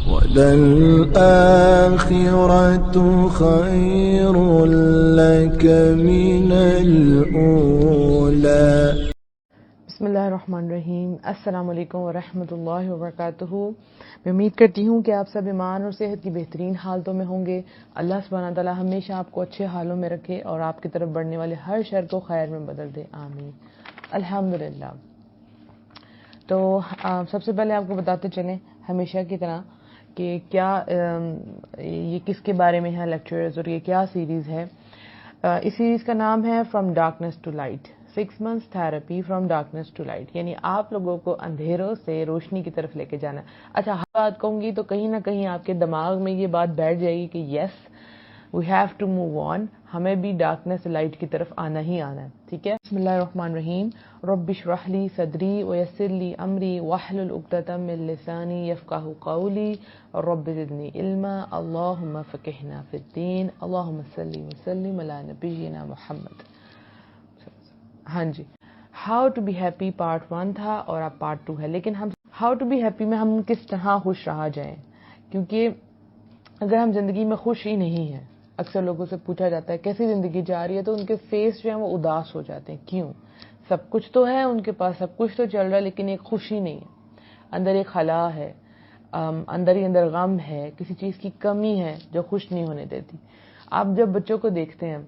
وَلَلْآخِرَةُ خَيْرٌ لَكَ مِنَ الْأُولَى۔ بسم اللہ الرحمن الرحیم۔ السلام علیکم ورحمۃ اللہ وبرکاتہ۔ میں امید کرتی ہوں کہ آپ سب ایمان اور صحت کی بہترین حالتوں میں ہوں گے۔ اللہ سبحانہ تعالیٰ ہمیشہ آپ کو اچھے حالوں میں رکھے اور آپ کی طرف بڑھنے والے ہر شر کو خیر میں بدل دے، آمین۔ الحمدللہ۔ تو سب سے پہلے آپ کو بتاتے چلیں ہمیشہ کی طرح کہ کیا یہ کس کے بارے میں ہے لیکچرز اور یہ کیا سیریز ہے۔ اس سیریز کا نام ہے from darkness to light, 6 months therapy from darkness to light, یعنی آپ لوگوں کو اندھیروں سے روشنی کی طرف لے کے جانا ہے۔ اچھا، ہر بات کہوں گی تو کہیں نہ کہیں آپ کے دماغ میں یہ بات بیٹھ جائے گی کہ yes we have to move on, ہمیں بھی ڈارکنیس سے لائٹ کی طرف آنا ہی آنا ہے، ٹھیک ہے۔ بسم اللہ الرحمن الرحیم۔ رب اشرح لی صدری ویسر لی امری واحلل عقدۃ من لسانی یفقہوا قولی رب زدنی علما اللہم فقہنا فی الدین اللہم صلی وسلم علی نبینا محمد۔ ہاں جی، how to be happy part 1 تھا اور اب پارٹ 2 ہے، لیکن ہم ہاؤ ٹو بی ہیپی میں ہم کس طرح خوش رہا جائیں، کیونکہ اگر ہم زندگی میں خوش ہی نہیں ہیں، اکثر لوگوں سے پوچھا جاتا ہے کیسی زندگی جا رہی ہے تو ان کے فیس جو ہیں وہ اداس ہو جاتے ہیں۔ کیوں؟ سب کچھ تو ہے ان کے پاس، سب کچھ تو چل رہا ہے، لیکن ایک خوشی نہیں ہے، اندر ایک خلا ہے، اندر ہی اندر غم ہے، کسی چیز کی کمی ہے جو خوش نہیں ہونے دیتی۔ آپ جب بچوں کو دیکھتے ہیں،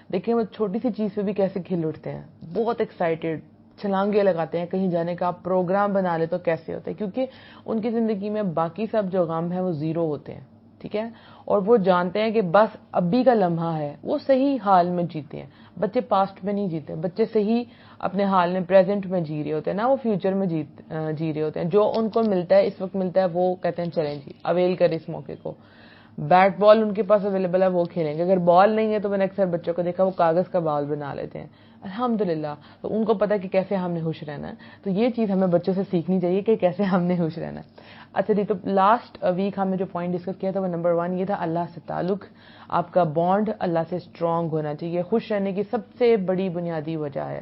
دیکھیں وہ چھوٹی سی چیز پہ بھی کیسے کھل اٹھتے ہیں، بہت ایکسائٹیڈ، چھلانگے لگاتے ہیں، کہیں جانے کا آپ پروگرام بنا لے تو کیسے ہوتا ہے، کیونکہ ان کی زندگی میں باقی سب جو غم ہے وہ زیرو ہوتے ہیں، ٹھیک ہے، اور وہ جانتے ہیں کہ بس ابھی کا لمحہ ہے، وہ صحیح حال میں جیتے ہیں۔ بچے پاسٹ میں نہیں جیتے، بچے صحیح اپنے حال میں پریزنٹ میں جی رہے ہوتے ہیں، نہ وہ فیوچر میں جی رہے ہوتے ہیں۔ جو ان کو ملتا ہے اس وقت ملتا ہے وہ کہتے ہیں چلیں جی اویل کریں اس موقع کو۔ بیٹ بال ان کے پاس اویلیبل ہے وہ کھیلیں گے، اگر بال نہیں ہے تو میں نے اکثر بچوں کو دیکھا وہ کاغذ کا بال بنا لیتے ہیں، الحمدللہ۔ تو ان کو پتا کہ کیسے ہم نے خوش رہنا ہے، تو یہ چیز ہمیں بچوں سے سیکھنی چاہیے کہ کیسے ہم نے خوش رہنا ہے۔ اچھا جی، تو لاسٹ ویک ہم نے جو پوائنٹ ڈسکس کیا تھا وہ نمبر 1 یہ تھا اللہ سے تعلق، آپ کا بانڈ اللہ سے اسٹرانگ ہونا چاہیے۔ خوش رہنے کی سب سے بڑی بنیادی وجہ ہے،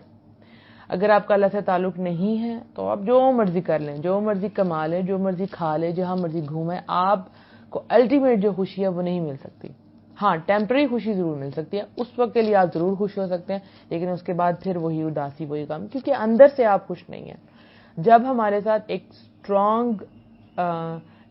اگر آپ کا اللہ سے تعلق نہیں ہے تو آپ جو مرضی کر لیں، جو مرضی کما لیں، جو مرضی کھا لیں، جہاں مرضی گھومیں، آپ کو الٹیمیٹ جو خوشی ہے وہ نہیں مل سکتی۔ ہاں، ٹیمپرری خوشی ضرور مل سکتی ہے، اس وقت کے لیے آپ ضرور خوش ہو سکتے ہیں، لیکن اس کے بعد پھر وہی اداسی، وہی غم، کیونکہ اندر سے آپ خوش نہیں ہیں۔ جب ہمارے ساتھ ایک اسٹرانگ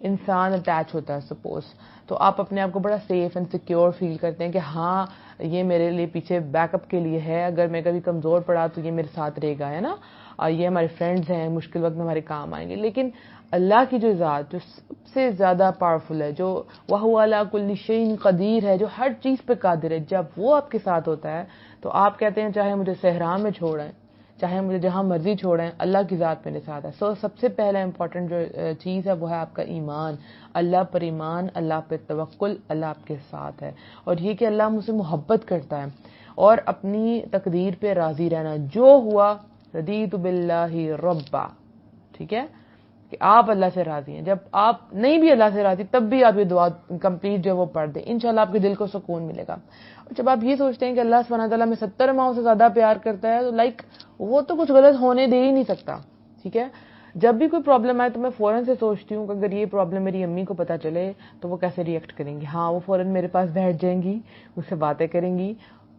انسان اٹیچ ہوتا ہے سپوز، تو آپ اپنے آپ کو بڑا سیف اینڈ سیکیور فیل کرتے ہیں کہ ہاں یہ میرے لیے پیچھے بیک اپ کے لیے ہے، اگر میں کبھی کمزور پڑا تو یہ میرے ساتھ رہے گا، ہے نا، اور یہ ہمارے فرینڈز ہیں، مشکل وقت میں ہمارے کام آئیں گے۔ لیکن اللہ کی جو ذات جو سب سے زیادہ پاورفل ہے، جو وَهُوَ عَلَىٰ كُلِّ شَيْءٍ قدیر ہے، جو ہر چیز پہ قادر ہے، جب وہ آپ کے ساتھ ہوتا ہے تو آپ کہتے ہیں چاہے مجھے صحرا میں چھوڑیں، چاہے مجھے جہاں مرضی چھوڑیں، اللہ کی ذات میرے ساتھ ہے۔ سب سے پہلا امپورٹنٹ جو چیز ہے وہ ہے آپ کا ایمان، اللہ پر ایمان، اللہ پہ توکل، اللہ آپ کے ساتھ ہے، اور یہ کہ اللہ مجھ سے محبت کرتا ہے، اور اپنی تقدیر پہ راضی رہنا، جو ہوا رضیت باللہ ربا، ٹھیک ہے، کہ آپ اللہ سے راضی ہیں۔ جب آپ نہیں بھی اللہ سے راضی تب بھی آپ یہ دعا کمپلیٹ جو وہ پڑھ دیں، انشاءاللہ آپ کے دل کو سکون ملے گا۔ اور جب آپ یہ سوچتے ہیں کہ اللہ سبحانہ تعالیٰ میں 70 ماؤں سے زیادہ پیار کرتا ہے تو وہ تو کچھ غلط ہونے دے ہی نہیں سکتا، ٹھیک ہے۔ جب بھی کوئی پرابلم آئے تو میں فوراً سے سوچتی ہوں کہ اگر یہ پرابلم میری امی کو پتہ چلے تو وہ کیسے ری ایکٹ کریں گی۔ ہاں، وہ فوراً میرے پاس بیٹھ جائیں گی، مجھ سے باتیں کریں گی،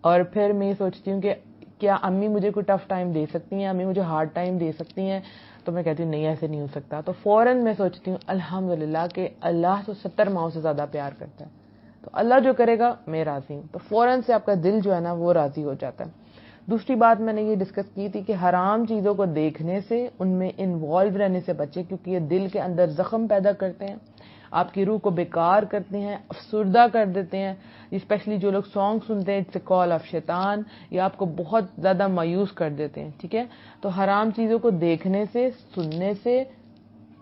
اور پھر میں یہ سوچتی ہوں کہ کیا امی مجھے کوئی ٹف ٹائم دے سکتی ہیں، امی مجھے ہارڈ ٹائم دے سکتی ہیں، تو میں کہتی ہوں نہیں ایسے نہیں ہو سکتا، تو فوراً میں سوچتی ہوں الحمدللہ کہ اللہ تو 70 ماؤں سے زیادہ پیار کرتا ہے، تو اللہ جو کرے گا میں راضی ہوں، تو فوراً سے آپ کا دل جو ہے نا وہ راضی ہو جاتا ہے۔ دوسری بات میں نے یہ ڈسکس کی تھی کہ حرام چیزوں کو دیکھنے سے، ان میں انوالو رہنے سے بچے، کیونکہ یہ دل کے اندر زخم پیدا کرتے ہیں، آپ کی روح کو بیکار کرتے ہیں، افسردہ کر دیتے ہیں، اسپیشلی جو لوگ سانگ سنتے ہیں اٹس اے کال آف شیطان، یہ آپ کو بہت زیادہ مایوس کر دیتے ہیں، ٹھیک ہے۔ تو حرام چیزوں کو دیکھنے سے، سننے سے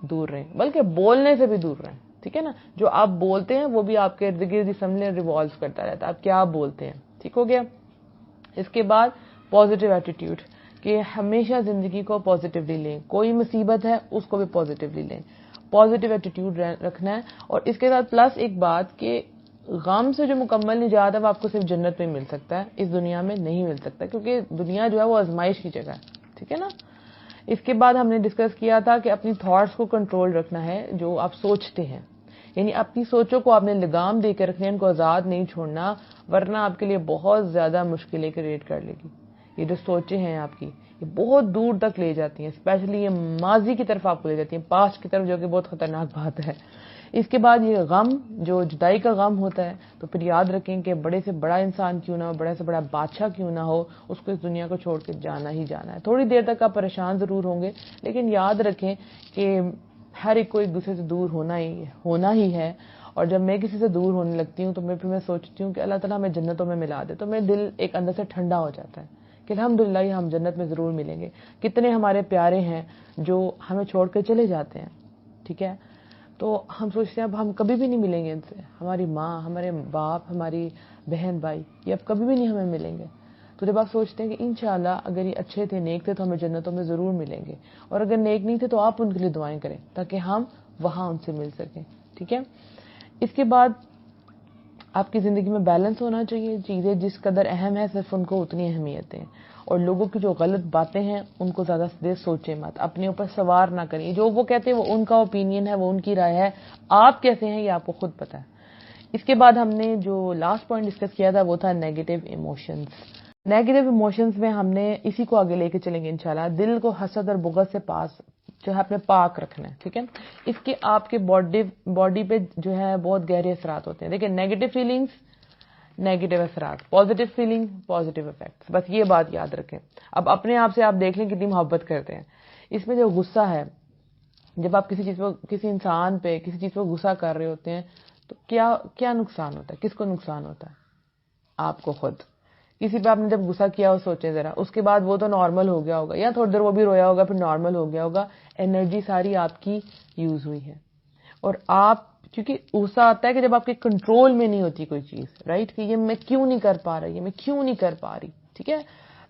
دور رہیں، بلکہ بولنے سے بھی دور رہیں، ٹھیک ہے نا۔ جو آپ بولتے ہیں وہ بھی آپ کے ارد گرد سمجھیں ریوالو کرتا رہتا ہے، آپ کیا بولتے ہیں، ٹھیک ہو گیا۔ اس کے بعد پازیٹیو ایٹیٹیوڈ، کہ ہمیشہ زندگی کو پازیٹیولی لیں، کوئی مصیبت ہے اس کو بھی پازیٹیولی لیں، پازیٹیو ایٹیٹیوڈ رکھنا ہے۔ اور اس کے ساتھ پلس ایک بات کہ غم سے جو مکمل نجات ہے وہ آپ کو صرف جنت میں مل سکتا ہے، اس دنیا میں نہیں مل سکتا، کیونکہ دنیا جو ہے وہ آزمائش کی جگہ ہے، ٹھیک ہے نا۔ اس کے بعد ہم نے ڈسکس کیا تھا کہ اپنی تھاٹس کو کنٹرول رکھنا ہے، جو آپ سوچتے ہیں، یعنی اپنی سوچوں کو آپ نے لگام دے کے رکھنے، ان کو آزاد نہیں چھوڑنا، ورنہ آپ کے لیے بہت زیادہ مشکلیں کریٹ کر لے گی. یہ جو سوچیں ہیں آپ کی، یہ بہت دور تک لے جاتی ہیں، اسپیشلی یہ ماضی کی طرف آپ کو لے جاتی ہیں، پاسٹ کی طرف، جو کہ بہت خطرناک بات ہے. اس کے بعد یہ غم، جو جدائی کا غم ہوتا ہے، تو پھر یاد رکھیں کہ بڑے سے بڑا انسان کیوں نہ ہو، بڑے سے بڑا بادشاہ کیوں نہ ہو، اس کو اس دنیا کو چھوڑ کے جانا ہی جانا ہے. تھوڑی دیر تک آپ پریشان ضرور ہوں گے، لیکن یاد رکھیں کہ ہر ایک کو ایک دوسرے سے دور ہونا ہی ہے. اور جب میں کسی سے دور ہونے لگتی ہوں تو پھر میں سوچتی ہوں کہ اللہ تعالیٰ ہمیں جنتوں میں ملا دے، تو میرا دل ایک اندر سے ٹھنڈا ہو جاتا ہے کہ الحمدللہ یہ ہم جنت میں ضرور ملیں گے. کتنے ہمارے پیارے ہیں جو ہمیں چھوڑ کے چلے جاتے ہیں، ٹھیک ہے، تو ہم سوچتے ہیں اب ہم کبھی بھی نہیں ملیں گے ان سے. ہماری ماں، ہمارے باپ، ہماری بہن بھائی، یہ اب کبھی بھی نہیں ہمیں ملیں گے. تو جب آپ سوچتے ہیں کہ انشاءاللہ اگر یہ اچھے تھے، نیک تھے، تو ہمیں جنتوں میں ضرور ملیں گے، اور اگر نیک نہیں تھے تو آپ ان کے لیے دعائیں کریں تاکہ ہم وہاں ان سے مل سکیں. ٹھیک ہے. اس کے بعد آپ کی زندگی میں بیلنس ہونا چاہیے. چیزیں جس قدر اہم ہے صرف ان کو اتنی اہمیت ہے، اور لوگوں کی جو غلط باتیں ہیں ان کو زیادہ دیر سوچیں مت، اپنے اوپر سوار نہ کریں. جو وہ کہتے ہیں وہ ان کا اوپینین ہے، وہ ان کی رائے ہے، آپ کیسے ہیں یہ آپ کو خود پتا ہے. اس کے بعد ہم نے جو لاسٹ پوائنٹ ڈسکس کیا تھا وہ تھا نیگیٹو ایموشنز. نیگیٹو ایموشنز میں ہم نے اسی کو آگے لے کے چلیں گے انشاءاللہ. دل کو حسد اور بغض سے جو ہے اپنے پاک رکھنا ہے. ٹھیک ہے. اس کے آپ کے باڈی پہ جو ہے بہت گہرے اثرات ہوتے ہیں. دیکھیں، نیگیٹو فیلنگز نیگیٹو اثرات، پازیٹو فیلنگ پازیٹو افیکٹس، بس یہ بات یاد رکھیں. اب اپنے آپ سے آپ دیکھ لیں کتنی محبت کرتے ہیں. اس میں جو غصہ ہے، جب آپ کسی انسان پہ کسی چیز پہ غصہ کر رہے ہوتے ہیں تو کیا نقصان ہوتا ہے؟ کس کو نقصان ہوتا ہے؟ آپ کو خود. کسی پہ آپ نے جب غصہ کیا ہو، سوچیں ذرا، اس کے بعد وہ تو نارمل ہو گیا ہوگا، یا تھوڑی دیر وہ بھی رویا ہوگا، پھر نارمل ہو گیا ہوگا. انرجی ساری آپ کی یوز ہوئی ہے. اور آپ، کیونکہ غصہ آتا ہے کہ جب آپ کے کنٹرول میں نہیں ہوتی کوئی چیز، رائٹ، کہ یہ میں کیوں نہیں کر پا رہا، یہ میں کیوں نہیں کر پا رہی. ٹھیک ہے.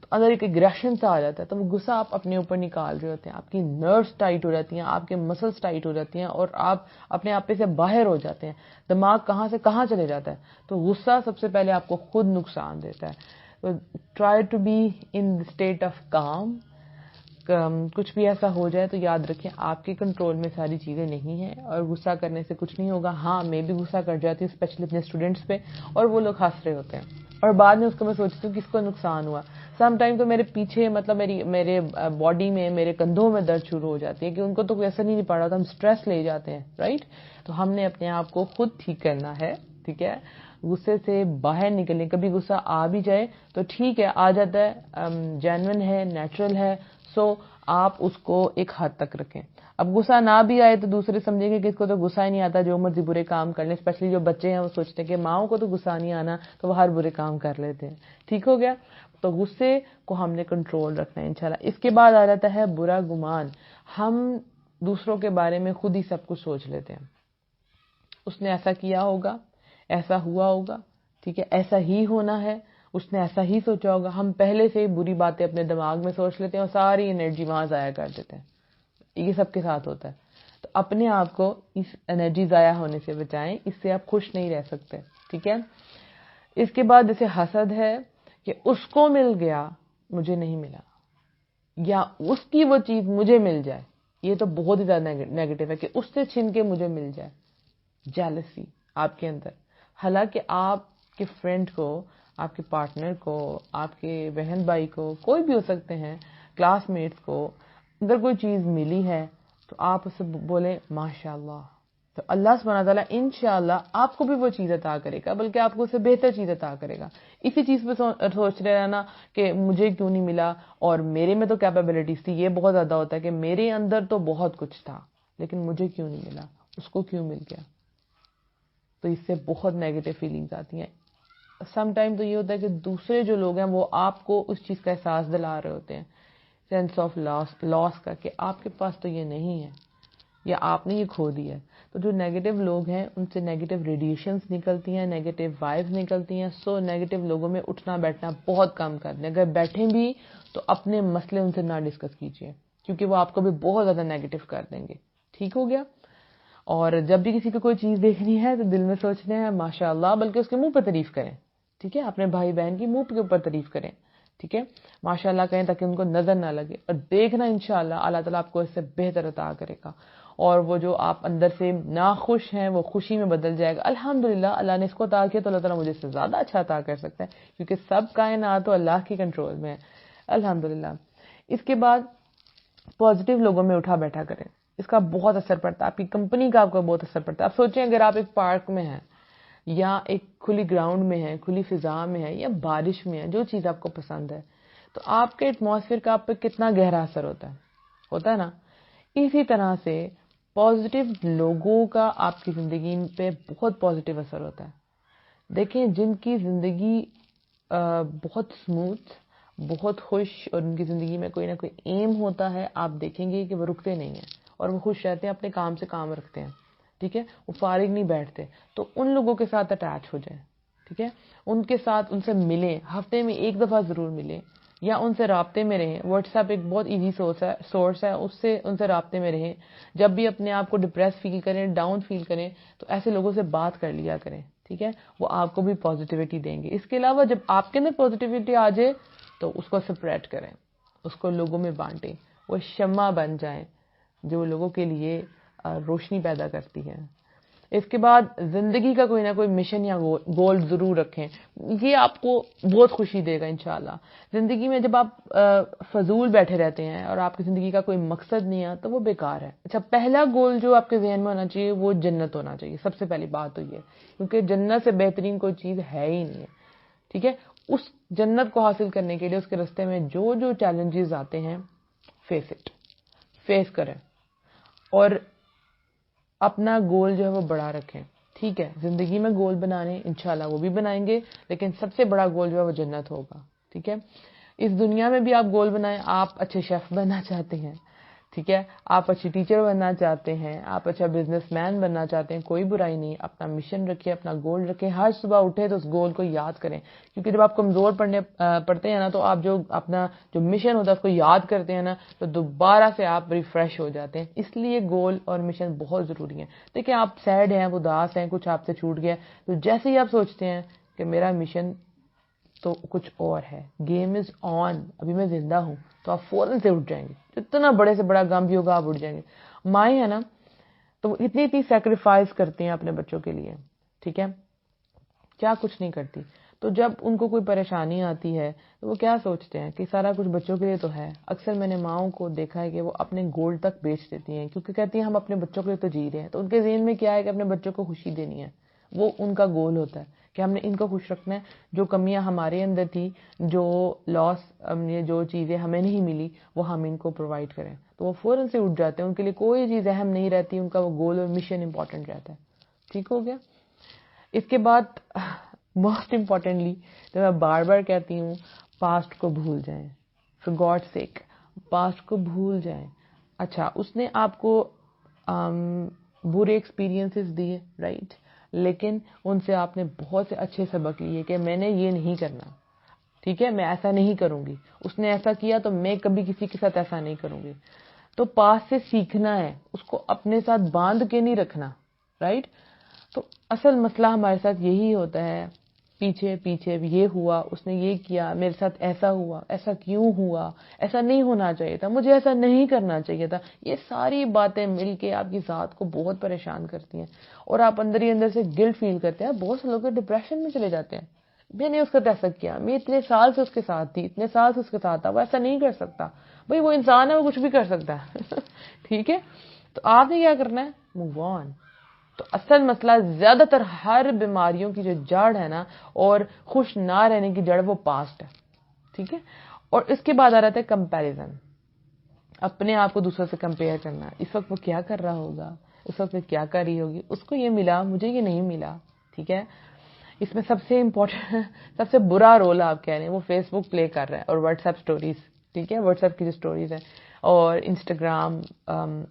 تو اندر ایک اگریشن سا آ جاتا ہے، تو وہ غصہ آپ اپنے اوپر نکال رہے ہوتے ہیں. آپ کی نروز ٹائٹ ہو جاتی ہیں، آپ کے مسلس ٹائٹ ہو جاتی ہیں، اور آپ اپنے آپ پہ سے باہر ہو جاتے ہیں. دماغ کہاں سے کہاں چلے جاتا ہے. تو غصہ سب سے پہلے آپ کو خود نقصان دیتا ہے. تو try to be in state of calm. کچھ بھی ایسا ہو جائے تو یاد رکھیں آپ کے کنٹرول میں ساری چیزیں نہیں ہیں، اور غصہ کرنے سے کچھ نہیں ہوگا. ہاں، میں بھی غصہ کر جاتی ہوں، اسپیشلی اپنے اسٹوڈنٹس پہ، اور وہ لوگ ہنس رہے ہوتے ہیں، اور بعد میں اس کو میں سوچتی ہوں کس کو نقصان ہوا. سم ٹائم تو میرے پیچھے، مطلب میرے باڈی میں، میرے کندھوں میں درد شروع ہو جاتی ہے کہ ان کو تو ایسا نہیں پڑ رہا، تو ہم اسٹریس لے جاتے ہیں، رائٹ. تو ہم نے اپنے آپ کو خود ٹھیک کرنا ہے. ٹھیک ہے. غصے سے باہر نکلیں. کبھی غصہ آ بھی جائے تو ٹھیک ہے، آ جاتا ہے، جینوئن ہے، نیچرل ہے. سو آپ اس کو ایک حد تک رکھیں. اب غصہ نہ بھی آئے تو دوسرے سمجھیں گے کہ اس کو تو غصہ ہی نہیں آتا، جو مرضی برے کام کر لیں. اسپیشلی جو بچے ہیں وہ سوچتے ہیں کہ ماؤں کو تو غصہ نہیں آنا، تو وہ ہر برے کام کر لیتے ہیں. ٹھیک ہو گیا. تو غصے کو ہم نے کنٹرول رکھنا ہے انشاءاللہ. اس کے بعد آ جاتا ہے برا گمان. ہم دوسروں کے بارے میں خود ہی سب کچھ سوچ لیتے ہیں. اس نے ایسا کیا ہوگا، ایسا ہوا ہوگا، ٹھیک ہے، ایسا ہی ہونا ہے، اس نے ایسا ہی سوچا ہوگا. ہم پہلے سے بری باتیں اپنے دماغ میں سوچ لیتے ہیں اور ساری انرجی وہاں ضائع کر دیتے ہیں. یہ سب کے ساتھ ہوتا ہے. تو اپنے آپ کو اس انرجی ضائع ہونے سے بچائیں. اس سے آپ خوش نہیں رہ سکتے. ٹھیک ہے. اس کے بعد جیسے حسد ہے کہ اس کو مل گیا مجھے نہیں ملا، یا اس کی وہ چیز مجھے مل جائے. یہ تو بہت ہی زیادہ نیگیٹو ہے کہ اس سے چھن کے مجھے مل جائے. جیلسی آپ کے اندر. حالانکہ آپ کے فرینڈ کو، آپ کے پارٹنر کو، آپ کے بہن بھائی کو، کوئی بھی ہو سکتے ہیں، کلاس میٹس کو، اگر کوئی چیز ملی ہے تو آپ اسے بولیں ماشاءاللہ. تو اللہ سبحانہ تعالیٰ انشاءاللہ آپ کو بھی وہ چیز عطا کرے گا، بلکہ آپ کو اسے بہتر چیز عطا کرے گا. اسی چیز پہ سوچ رہے رہنا کہ مجھے کیوں نہیں ملا، اور میرے میں تو کیپیبلٹیز تھی. یہ بہت زیادہ ہوتا ہے کہ میرے اندر تو بہت کچھ تھا لیکن مجھے کیوں نہیں ملا، اس کو کیوں مل گیا. تو اس سے بہت نیگیٹو فیلنگز آتی ہیں. سم ٹائم تو یہ ہوتا ہے کہ دوسرے جو لوگ ہیں وہ آپ کو اس چیز کا احساس دلا رہے ہوتے ہیں، سینس آف لاس کا، کہ آپ کے پاس تو یہ نہیں ہے، یا آپ نے یہ کھو دیا ہے. تو جو نیگیٹو لوگ ہیں ان سے نیگیٹو ریڈیشنز نکلتی ہیں، نیگیٹو وائبز نکلتی ہیں. سو نیگیٹو لوگوں میں اٹھنا بیٹھنا بہت کم کر دیں. اگر بیٹھیں بھی تو اپنے مسئلے ان سے نہ ڈسکس کیجیے، کیونکہ وہ آپ کو بھی بہت زیادہ نیگیٹو کر دیں گے. ٹھیک ہو گیا. اور جب بھی کسی کو کوئی چیز دیکھنی ہے تو دل میں سوچنا ہے ماشاءاللہ، بلکہ اس کے منہ پہ تعریف کریں. ٹھیک ہے. اپنے بھائی بہن کی منہ کے اوپر تعریف کریں. ٹھیک ہے. ماشاءاللہ کہیں تاکہ ان کو نظر نہ لگے. اور دیکھنا انشاءاللہ اللہ تعالیٰ آپ کو اس سے بہتر عطا کرے گا. اور وہ جو آپ اندر سے ناخوش ہیں وہ خوشی میں بدل جائے گا. الحمدللہ اللہ نے اس کو عطا کیا تو اللہ تعالیٰ مجھے اس سے زیادہ اچھا عطا کر سکتا ہے, کیونکہ سب کائنات تو اللہ کی کنٹرول میں ہے الحمدللہ. اس کے بعد پازیٹیو لوگوں میں اٹھا بیٹھا کریں, اس کا بہت اثر پڑتا ہے, آپ کی کمپنی کا آپ کو بہت اثر پڑتا ہے. آپ سوچیں اگر آپ ایک پارک میں ہیں یا ایک کھلی گراؤنڈ میں ہے, کھلی فضا میں ہے, یا بارش میں ہے, جو چیز آپ کو پسند ہے, تو آپ کے ایٹماسفیئر کا آپ پہ کتنا گہرا اثر ہوتا ہے نا. اسی طرح سے پازیٹیو لوگوں کا آپ کی زندگی پہ بہت پازیٹیو اثر ہوتا ہے. دیکھیں جن کی زندگی بہت سموتھ, بہت خوش, اور ان کی زندگی میں کوئی نہ کوئی ایم ہوتا ہے, آپ دیکھیں گے کہ وہ رکتے نہیں ہیں اور وہ خوش رہتے ہیں, اپنے کام سے کام رکھتے ہیں, ٹھیک ہے, وہ فارغ نہیں بیٹھتے. تو ان لوگوں کے ساتھ اٹیچ ہو جائیں, ٹھیک ہے, ان کے ساتھ ان سے ملیں, ہفتے میں ایک دفعہ ضرور ملیں, یا ان سے رابطے میں رہیں. واٹس ایپ ایک بہت ایزی سورس ہے, اس سے ان سے رابطے میں رہیں. جب بھی اپنے آپ کو ڈپریس فیل کریں, ڈاؤن فیل کریں, تو ایسے لوگوں سے بات کر لیا کریں, ٹھیک ہے, وہ آپ کو بھی پازیٹیوٹی دیں گے. اس کے علاوہ جب آپ کے اندر پازیٹیوٹی آ جائے تو اس کو سپریڈ کریں, اس کو لوگوں میں بانٹیں, وہ شمع بن جائیں جو لوگوں کے لیے روشنی پیدا کرتی ہے. اس کے بعد زندگی کا کوئی نہ کوئی مشن یا گول ضرور رکھیں, یہ آپ کو بہت خوشی دے گا انشاءاللہ. زندگی میں جب آپ فضول بیٹھے رہتے ہیں اور آپ کی زندگی کا کوئی مقصد نہیں ہے تو وہ بیکار ہے. اچھا, پہلا گول جو آپ کے ذہن میں ہونا چاہیے وہ جنت ہونا چاہیے. سب سے پہلی بات تو یہ, کیونکہ جنت سے بہترین کوئی چیز ہے ہی نہیں ہے, ٹھیک ہے. اس جنت کو حاصل کرنے کے لیے اس کے راستے میں جو جو چیلنجز آتے ہیں فیس کریں, اور اپنا گول جو ہے وہ بڑا رکھیں, ٹھیک ہے. زندگی میں گول بنانے انشاءاللہ وہ بھی بنائیں گے, لیکن سب سے بڑا گول جو ہے وہ جنت ہوگا, ٹھیک ہے. اس دنیا میں بھی آپ گول بنائیں. آپ اچھے شیف بننا چاہتے ہیں, ٹھیک ہے, آپ اچھی ٹیچر بننا چاہتے ہیں, آپ اچھا بزنس مین بننا چاہتے ہیں, کوئی برائی نہیں. اپنا مشن رکھیں, اپنا گول رکھیں, ہر صبح اٹھے تو اس گول کو یاد کریں, کیونکہ جب آپ کمزور پڑتے ہیں نا تو آپ جو اپنا جو مشن ہوتا ہے اس کو یاد کرتے ہیں نا تو دوبارہ سے آپ ریفریش ہو جاتے ہیں. اس لیے گول اور مشن بہت ضروری ہیں. دیکھیں آپ سیڈ ہیں, اداس ہیں, کچھ آپ سے چھوٹ گیا, تو جیسے ہی آپ سوچتے ہیں کہ میرا مشن تو کچھ اور ہے, گیم از آن, ابھی میں زندہ ہوں, تو آپ فوراً سے اٹھ جائیں گے. جتنا بڑے سے بڑا غم بھی ہوگا آپ اٹھ جائیں گے. مائیں ہے نا, تو وہ اتنی سیکریفائز کرتی ہیں اپنے بچوں کے لیے, ٹھیک ہے, کیا کچھ نہیں کرتی. تو جب ان کو کوئی پریشانی آتی ہے تو وہ کیا سوچتے ہیں کہ سارا کچھ بچوں کے لیے تو ہے. اکثر میں نے ماؤں کو دیکھا ہے کہ وہ اپنے گول تک بیچ دیتی ہیں, کیونکہ کہتی ہیں ہم اپنے بچوں کے لیے تو جی رہے ہیں. تو ان کے ذہن میں کیا ہے کہ اپنے بچوں کو خوشی دینی ہے, وہ ان کا گول ہوتا ہے کہ ہم نے ان کو خوش رکھنا ہے. جو کمیاں ہمارے اندر تھی, جو لاس, جو چیزیں ہمیں نہیں ملی, وہ ہم ان کو پرووائڈ کریں. تو وہ فوراً سے اٹھ جاتے ہیں, ان کے لیے کوئی چیز اہم نہیں رہتی, ان کا وہ گول اور مشن امپورٹنٹ رہتا ہے. ٹھیک ہو گیا. اس کے بعد موسٹ امپورٹنٹلی تو میں بار بار کہتی ہوں, پاسٹ کو بھول جائیں. فار گاڈ سیک, پاسٹ کو بھول جائیں. اچھا, اس نے آپ کو برے ایکسپیرینسز دیے, رائٹ, لیکن ان سے آپ نے بہت سے اچھے سبق لیے کہ میں نے یہ نہیں کرنا, ٹھیک ہے, میں ایسا نہیں کروں گی. اس نے ایسا کیا تو میں کبھی کسی کے ساتھ ایسا نہیں کروں گی. تو پاس سے سیکھنا ہے, اس کو اپنے ساتھ باندھ کے نہیں رکھنا, رائٹ. تو اصل مسئلہ ہمارے ساتھ یہی ہوتا ہے, پیچھے یہ ہوا, اس نے یہ کیا, میرے ساتھ ایسا ہوا, ایسا کیوں ہوا, ایسا نہیں ہونا چاہیے تھا, مجھے ایسا نہیں کرنا چاہیے تھا. یہ ساری باتیں مل کے آپ کی ذات کو بہت پریشان کرتی ہیں, اور آپ اندر ہی اندر سے گلٹ فیل کرتے ہیں. بہت سے لوگ ڈپریشن میں چلے جاتے ہیں, میں نے اس کا ایسا کیا, میں اتنے سال سے اس کے ساتھ تھی, اتنے سال سے اس کے ساتھ تھا, وہ ایسا نہیں کر سکتا. بھئی وہ انسان ہے, وہ کچھ بھی کر سکتا ہے. ٹھیک ہے, تو آپ نے کیا کرنا ہے, موو آن. تو اصل مسئلہ زیادہ تر ہر بیماریوں کی جو جڑ ہے نا, اور خوش نہ رہنے کی جڑ, وہ پاسٹ ہے, ٹھیک ہے. اور اس کے بعد آ رہا ہے کمپیریزن, اپنے آپ کو دوسروں سے کمپیئر کرنا. اس وقت وہ کیا کر رہا ہوگا, اس وقت وہ کیا کر رہی ہوگی, اس کو یہ ملا, مجھے یہ نہیں ملا, ٹھیک ہے. اس میں سب سے امپورٹنٹ, سب سے برا رول آپ کہہ رہے ہیں وہ فیس بک پلے کر رہا ہے, اور واٹس ایپ سٹوریز, ٹھیک ہے, واٹس ایپ کی جو سٹوریز ہیں, اور انسٹاگرام,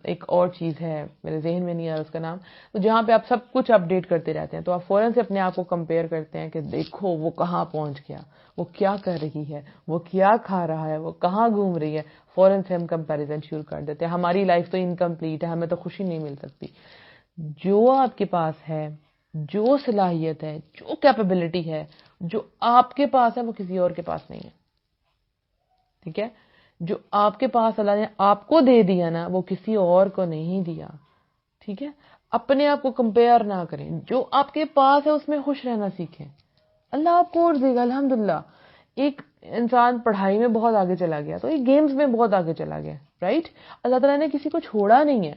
ایک اور چیز ہے میرے ذہن میں نہیں آ رہا اس کا نام, تو جہاں پہ آپ سب کچھ اپڈیٹ کرتے رہتے ہیں. تو آپ فوراً سے اپنے آپ کو کمپیئر کرتے ہیں کہ دیکھو وہ کہاں پہنچ گیا, وہ کیا کر رہی ہے, وہ کیا کھا رہا ہے, وہ کہاں گھوم رہی ہے. فوراً سے ہم کمپیریزن شروع کر دیتے ہیں. ہماری لائف تو انکمپلیٹ ہے, ہمیں تو خوشی نہیں مل سکتی. جو آپ کے پاس ہے, جو صلاحیت ہے, جو کیپیبلٹی ہے, جو آپ کے پاس ہے, وہ کسی اور کے پاس نہیں ہے, ٹھیک ہے. جو آپ کے پاس اللہ نے آپ کو دے دیا نا, وہ کسی اور کو نہیں دیا. ٹھیک ہے. اپنے آپ کو کمپیئر نہ کریں. جو آپ کے پاس ہے اس میں خوش رہنا سیکھیں. اللہ آپ کو اور دے گا. الحمدللہ ایک انسان پڑھائی میں بہت آگے چلا گیا تو ایک گیمز میں بہت آگے چلا گیا. رائٹ. اللہ تعالیٰ نے کسی کو چھوڑا نہیں ہے.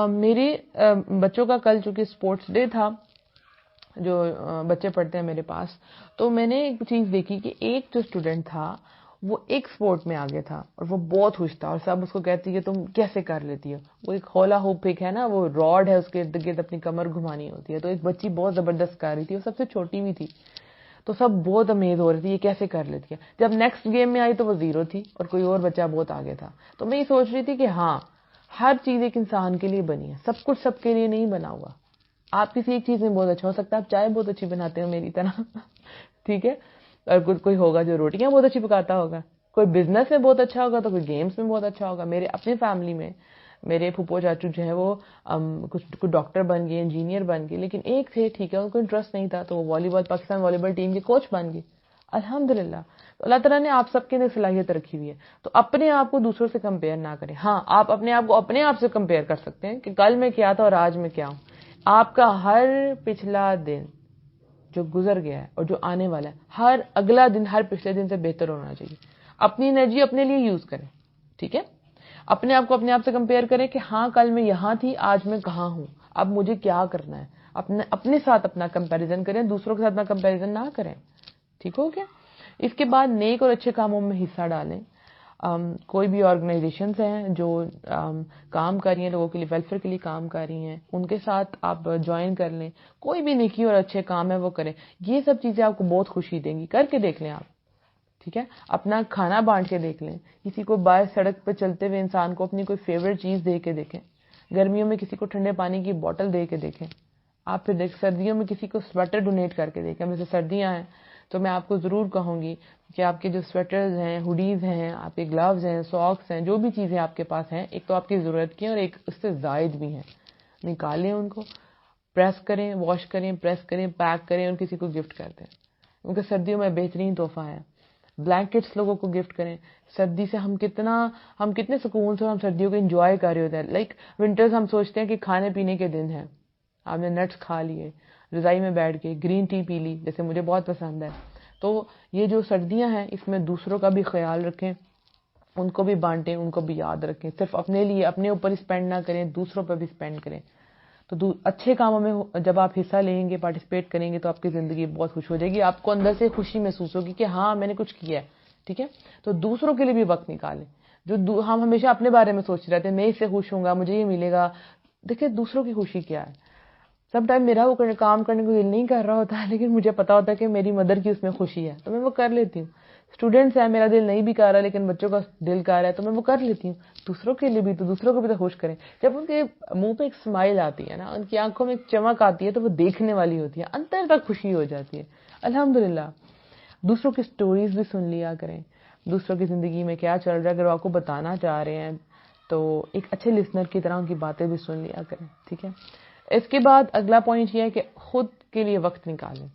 میرے بچوں کا کل چونکہ اسپورٹس ڈے تھا, جو بچے پڑھتے ہیں میرے پاس, تو میں نے ایک چیز دیکھی کہ ایک جو اسٹوڈنٹ تھا وہ ایک سپورٹ میں آگے تھا اور وہ بہت خوش تھا, اور سب اس کو کہتی کہ تم کیسے کر لیتی ہو. وہ ایک ہولا ہوپ ایک ہے نا, وہ راڈ ہے, اس کے ارد گرد اپنی کمر گھمانی ہوتی ہے. تو ایک بچی بہت زبردست کر رہی تھی, وہ سب سے چھوٹی بھی تھی, تو سب بہت امیز ہو رہی تھی یہ کیسے کر لیتی ہے. جب نیکسٹ گیم میں آئی تو وہ 0 تھی اور کوئی اور بچہ بہت آگے تھا. تو میں یہ سوچ رہی تھی کہ ہاں, ہر چیز ایک انسان کے لیے بنی ہے, سب کچھ سب کے لیے نہیں بنا ہوا. آپ کسی ایک چیز میں بہت اچھا ہو سکتا ہے, آپ چائے بہت اچھی بناتے ہو میری طرح, ٹھیک ہے, اور کوئی ہوگا جو روٹیاں بہت اچھی پکاتا ہوگا, کوئی بزنس میں بہت اچھا ہوگا, تو کوئی گیمز میں بہت اچھا ہوگا. میرے اپنی فیملی میں میرے پھپھو چاچو جو ہے وہ کچھ ڈاکٹر بن گئے, انجینئر بن گئے, لیکن ایک تھے, ٹھیک ہے, ان کو انٹرسٹ نہیں تھا تو وہ والی بال, پاکستان والی بال ٹیم کے کوچ بن گئے. الحمدللہ. تو اللہ تعالیٰ نے آپ سب کے اندر صلاحیت رکھی ہوئی ہے, تو اپنے آپ کو دوسروں سے کمپیئر نہ کریں. ہاں, آپ اپنے آپ کو اپنے آپ سے کمپیئر کر سکتے ہیں کہ کل میں کیا تھا اور آج میں کیا ہوں. آپ کا ہر پچھلا دن جو گزر گیا ہے اور جو آنے والا ہے, ہر اگلا دن ہر پچھلے دن سے بہتر ہونا چاہیے. اپنی انرجی اپنے لیے یوز کریں. ٹھیک ہے, اپنے آپ کو اپنے آپ سے کمپیئر کریں کہ ہاں کل میں یہاں تھی, آج میں کہاں ہوں, اب مجھے کیا کرنا ہے. اپنے ساتھ اپنا کمپیریزن کریں, دوسروں کے ساتھ اپنا کمپیریزن نہ کریں. ٹھیک ہو گیا. اس کے بعد نیک اور اچھے کاموں میں حصہ ڈالیں. کوئی بھی آرگنائزیشنز ہیں جو کام کر رہی ہیں, لوگوں کے لیے ویلفیئر کے لیے کام کر رہی ہیں, ان کے ساتھ آپ جوائن کر لیں. کوئی بھی نیکی اور اچھے کام ہے وہ کریں. یہ سب چیزیں آپ کو بہت خوشی دیں گی, کر کے دیکھ لیں آپ. ٹھیک ہے, اپنا کھانا بانٹ کے دیکھ لیں. کسی کو باہر سڑک پہ چلتے ہوئے انسان کو اپنی کوئی فیوریٹ چیز دے کے دیکھیں. گرمیوں میں کسی کو ٹھنڈے پانی کی بوٹل دے کے دیکھیں. آپ پھر سردیوں میں کسی کو سویٹر ڈونیٹ کر کے دیکھیں. ویسے سردیاں ہیں تو میں آپ کو ضرور کہوں گی کہ آپ کے جو سویٹرز ہیں, ہوڈیز ہیں, آپ کے گلوز ہیں, ساکس ہیں, جو بھی چیزیں آپ کے پاس ہیں, ایک تو آپ کی ضرورت کی ہیں اور ایک اس سے زائد بھی ہیں, نکالیں ان کو, پریس کریں, واش کریں, پریس کریں, پیک کریں اور کسی کو گفٹ کر دیں. کیونکہ سردیوں میں بہترین تحفہ ہے. بلینکٹس لوگوں کو گفٹ کریں. سردی سے ہم کتنے سکون سے ہم سردیوں کو انجوائے کر رہے ہوتے ہیں. لائک ونٹرز ہم سوچتے ہیں کہ کھانے پینے کے دن ہیں, آپ نے نٹس کھا لیے, رضائی میں بیٹھ کے گرین ٹی پی لی, جیسے مجھے بہت پسند ہے. تو یہ جو سردیاں ہیں اس میں دوسروں کا بھی خیال رکھیں, ان کو بھی بانٹیں, ان کو بھی یاد رکھیں. صرف اپنے لیے اپنے اوپر اسپینڈ نہ کریں, دوسروں پر بھی اسپینڈ کریں. تو اچھے کاموں میں جب آپ حصہ لیں گے, پارٹیسپیٹ کریں گے, تو آپ کی زندگی بہت خوش ہو جائے گی. آپ کو اندر سے خوشی محسوس ہوگی کہ ہاں میں نے کچھ کیا ہے. ٹھیک ہے, تو دوسروں کے لیے بھی وقت نکالیں. جو ہم ہمیشہ اپنے بارے میں سوچ رہتے ہیں, میں اس سے خوش ہوں گا, مجھے یہ ملے گا. دیکھیں دوسروں کی خوشی کیا ہے. سم ٹائم میرا وہ کام کرنے کو دل نہیں کر رہا ہوتا ہے, لیکن مجھے پتا ہوتا ہے کہ میری مدر کی اس میں خوشی ہے, تو میں وہ کر لیتی ہوں. اسٹوڈینٹس ہیں, میرا دل نہیں بھی کر رہا لیکن بچوں کا دل کر رہا ہے, تو میں وہ کر لیتی ہوں. دوسروں کے لیے بھی, تو دوسروں کو بھی تو خوش کریں. جب ان کے منہ پہ ایک اسمائل آتی ہے نا, ان کی آنکھوں میں ایک چمک آتی ہے, تو وہ دیکھنے والی ہوتی ہے, اندر تک خوشی ہو جاتی ہے. الحمدللہ. دوسروں کی سٹوریز بھی سن لیا کریں, دوسروں کی زندگی میں کیا چل رہا ہے. اگر وہ آپ کو بتانا چاہ رہے ہیں تو ایک اچھے لسنر کی طرح ان کی باتیں بھی سن لیا کریں. ٹھیک ہے. اس کے بعد اگلا پوائنٹ یہ ہے کہ خود کے لیے وقت نکالیں,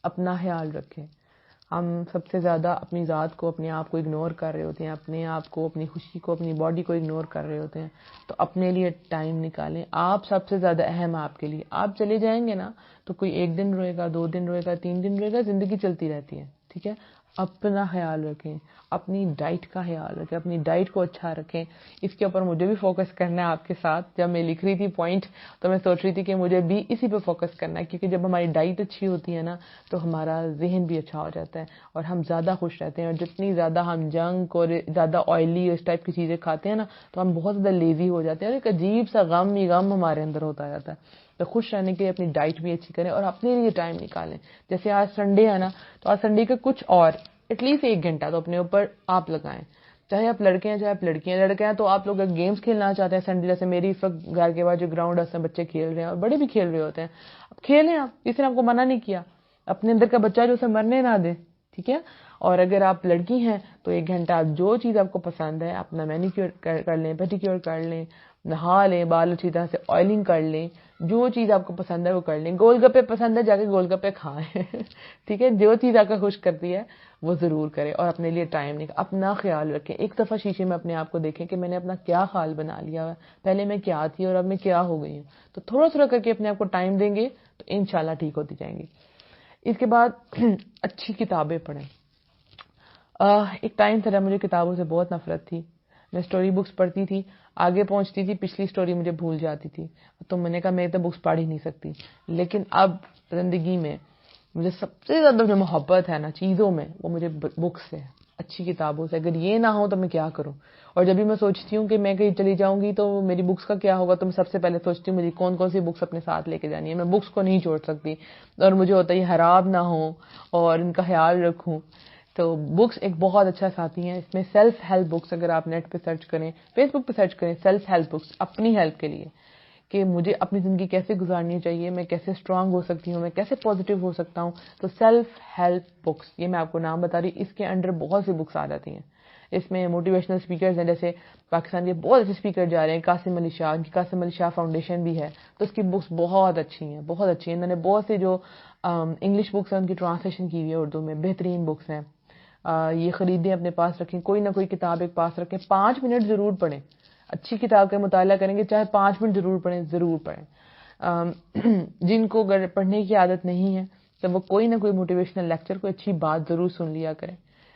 اپنا خیال رکھیں. ہم سب سے زیادہ اپنی ذات کو, اپنے آپ کو اگنور کر رہے ہوتے ہیں, اپنے آپ کو, اپنی خوشی کو, اپنی باڈی کو اگنور کر رہے ہوتے ہیں. تو اپنے لیے ٹائم نکالیں. آپ سب سے زیادہ اہم آپ کے لیے. آپ چلے جائیں گے نا تو کوئی 1 دن روئے گا, 2 دن روئے گا, 3 دن روئے گا, زندگی چلتی رہتی ہے. ٹھیک ہے. اپنا خیال رکھیں, اپنی ڈائٹ کا خیال رکھیں, اپنی ڈائٹ کو اچھا رکھیں. اس کے اوپر مجھے بھی فوکس کرنا ہے آپ کے ساتھ. جب میں لکھ رہی تھی پوائنٹ تو میں سوچ رہی تھی کہ مجھے بھی اسی پہ فوکس کرنا ہے, کیونکہ جب ہماری ڈائٹ اچھی ہوتی ہے نا تو ہمارا ذہن بھی اچھا ہو جاتا ہے اور ہم زیادہ خوش رہتے ہیں. اور جتنی زیادہ ہم جنک اور زیادہ آئلی اس ٹائپ کی چیزیں کھاتے ہیں نا تو ہم بہت زیادہ لیزی ہو جاتے ہیں, اور ایک عجیب سا غم ہمارے اندر ہوتا جاتا ہے. تو خوش رہنے کے لیے اپنی ڈائٹ بھی اچھی کریں اور اپنے لیے ٹائم نکالیں. جیسے آج سنڈے ہے نا, تو آج سنڈے کا کچھ اور ایٹ لیسٹ 1 گھنٹہ تو اپنے اوپر آپ لگائیں. چاہے آپ لڑکے ہیں, چاہے آپ لڑکیاں. لڑکے ہیں تو آپ لوگ گیمز کھیلنا چاہتے ہیں سنڈے, جیسے میری اس وقت گھر کے بعد جو گراؤنڈ ہے بچے کھیل رہے ہیں اور بڑے بھی کھیل رہے ہوتے ہیں. اب کھیلیں آپ, کسی نے آپ کو منع نہیں کیا. اپنے اندر کا بچہ جو اسے مرنے نہ دے. ٹھیک ہے. اور اگر آپ لڑکی ہیں تو 1 گھنٹہ آپ جو چیز آپ کو پسند ہے اپنا مینیکیور کر لیں, پیڈیکیور کر لیں, نہا لیں, بال اچھی طرح سے آئلنگ کر لیں, جو چیز آپ کو پسند ہے وہ کر لیں. گول گپے پسند ہے, جا کے گول گپے کھائیں. ٹھیک ہے, جو چیز آپ کو خوش کرتی ہے وہ ضرور کریں, اور اپنے لیے ٹائم نہیں. اپنا خیال رکھیں. ایک دفعہ شیشے میں اپنے آپ کو دیکھیں کہ میں نے اپنا کیا حال بنا لیا ہے, پہلے میں کیا تھی اور اب میں کیا ہو گئی ہوں. تو تھوڑا تھوڑا کر کے اپنے آپ کو ٹائم دیں گے تو انشاءاللہ ٹھیک ہوتی جائیں گی. اس کے بعد اچھی کتابیں پڑھیں. ایک ٹائم تھا جب مجھے کتابوں سے بہت نفرت تھی. میں سٹوری بکس پڑھتی تھی, آگے پہنچتی تھی, پچھلی سٹوری مجھے بھول جاتی تھی, تو میں نے کہا میں تو بکس پڑھ ہی نہیں سکتی. لیکن اب زندگی میں مجھے سب سے زیادہ جو محبت ہے نا چیزوں میں, وہ مجھے بکس سے, اچھی کتابوں سے. اگر یہ نہ ہو تو میں کیا کروں. اور جب بھی میں سوچتی ہوں کہ میں کہیں چلی جاؤں گی تو میری بکس کا کیا ہوگا, تو میں سب سے پہلے سوچتی ہوں مجھے کون کون سی بکس اپنے ساتھ لے کے جانی ہے. میں بکس کو نہیں چھوڑ سکتی, اور مجھے ہوتا ہے یہ خراب نہ ہو اور ان کا خیال رکھوں. تو بکس ایک بہت اچھا ساتھی ہیں. اس میں سیلف ہیلپ بکس, اگر آپ نیٹ پہ سرچ کریں, فیس بک پہ سرچ کریں, سیلف ہیلپ بکس, اپنی ہیلپ کے لیے کہ مجھے اپنی زندگی کیسے گزارنی چاہیے, میں کیسے اسٹرانگ ہو سکتی ہوں, میں کیسے پازیٹیو ہو سکتا ہوں. تو سیلف ہیلپ بکس, یہ میں آپ کو نام بتا رہی. اس کے انڈر بہت سی بکس آ جاتی ہیں. اس میں موٹیویشنل اسپیکرز ہیں, جیسے پاکستان کے بہت اچھے اسپیکر جا رہے ہیں, قاسم علی شاہ, ان کی قاسم علی شاہ فاؤنڈیشن بھی ہے, تو اس کی بکس بہت اچھی ہیں, بہت اچھی ہیں. انہوں نے بہت سے جو انگلش بکس ہیں ان کی ٹرانسلیشن کی ہوئی ہے اردو میں, بہترین بکس ہیں. یہ خریدیں, اپنے پاس رکھیں, کوئی نہ کوئی کتاب ایک پاس رکھیں, 5 منٹ ضرور پڑھیں. اچھی کتاب کا مطالعہ کریں گے, چاہے 5 منٹ ضرور پڑھیں, ضرور پڑھیں. جن کو اگر پڑھنے کی عادت نہیں ہے تو وہ کوئی نہ کوئی موٹیویشنل لیکچر, کوئی اچھی بات ضرور سن لیا کریں.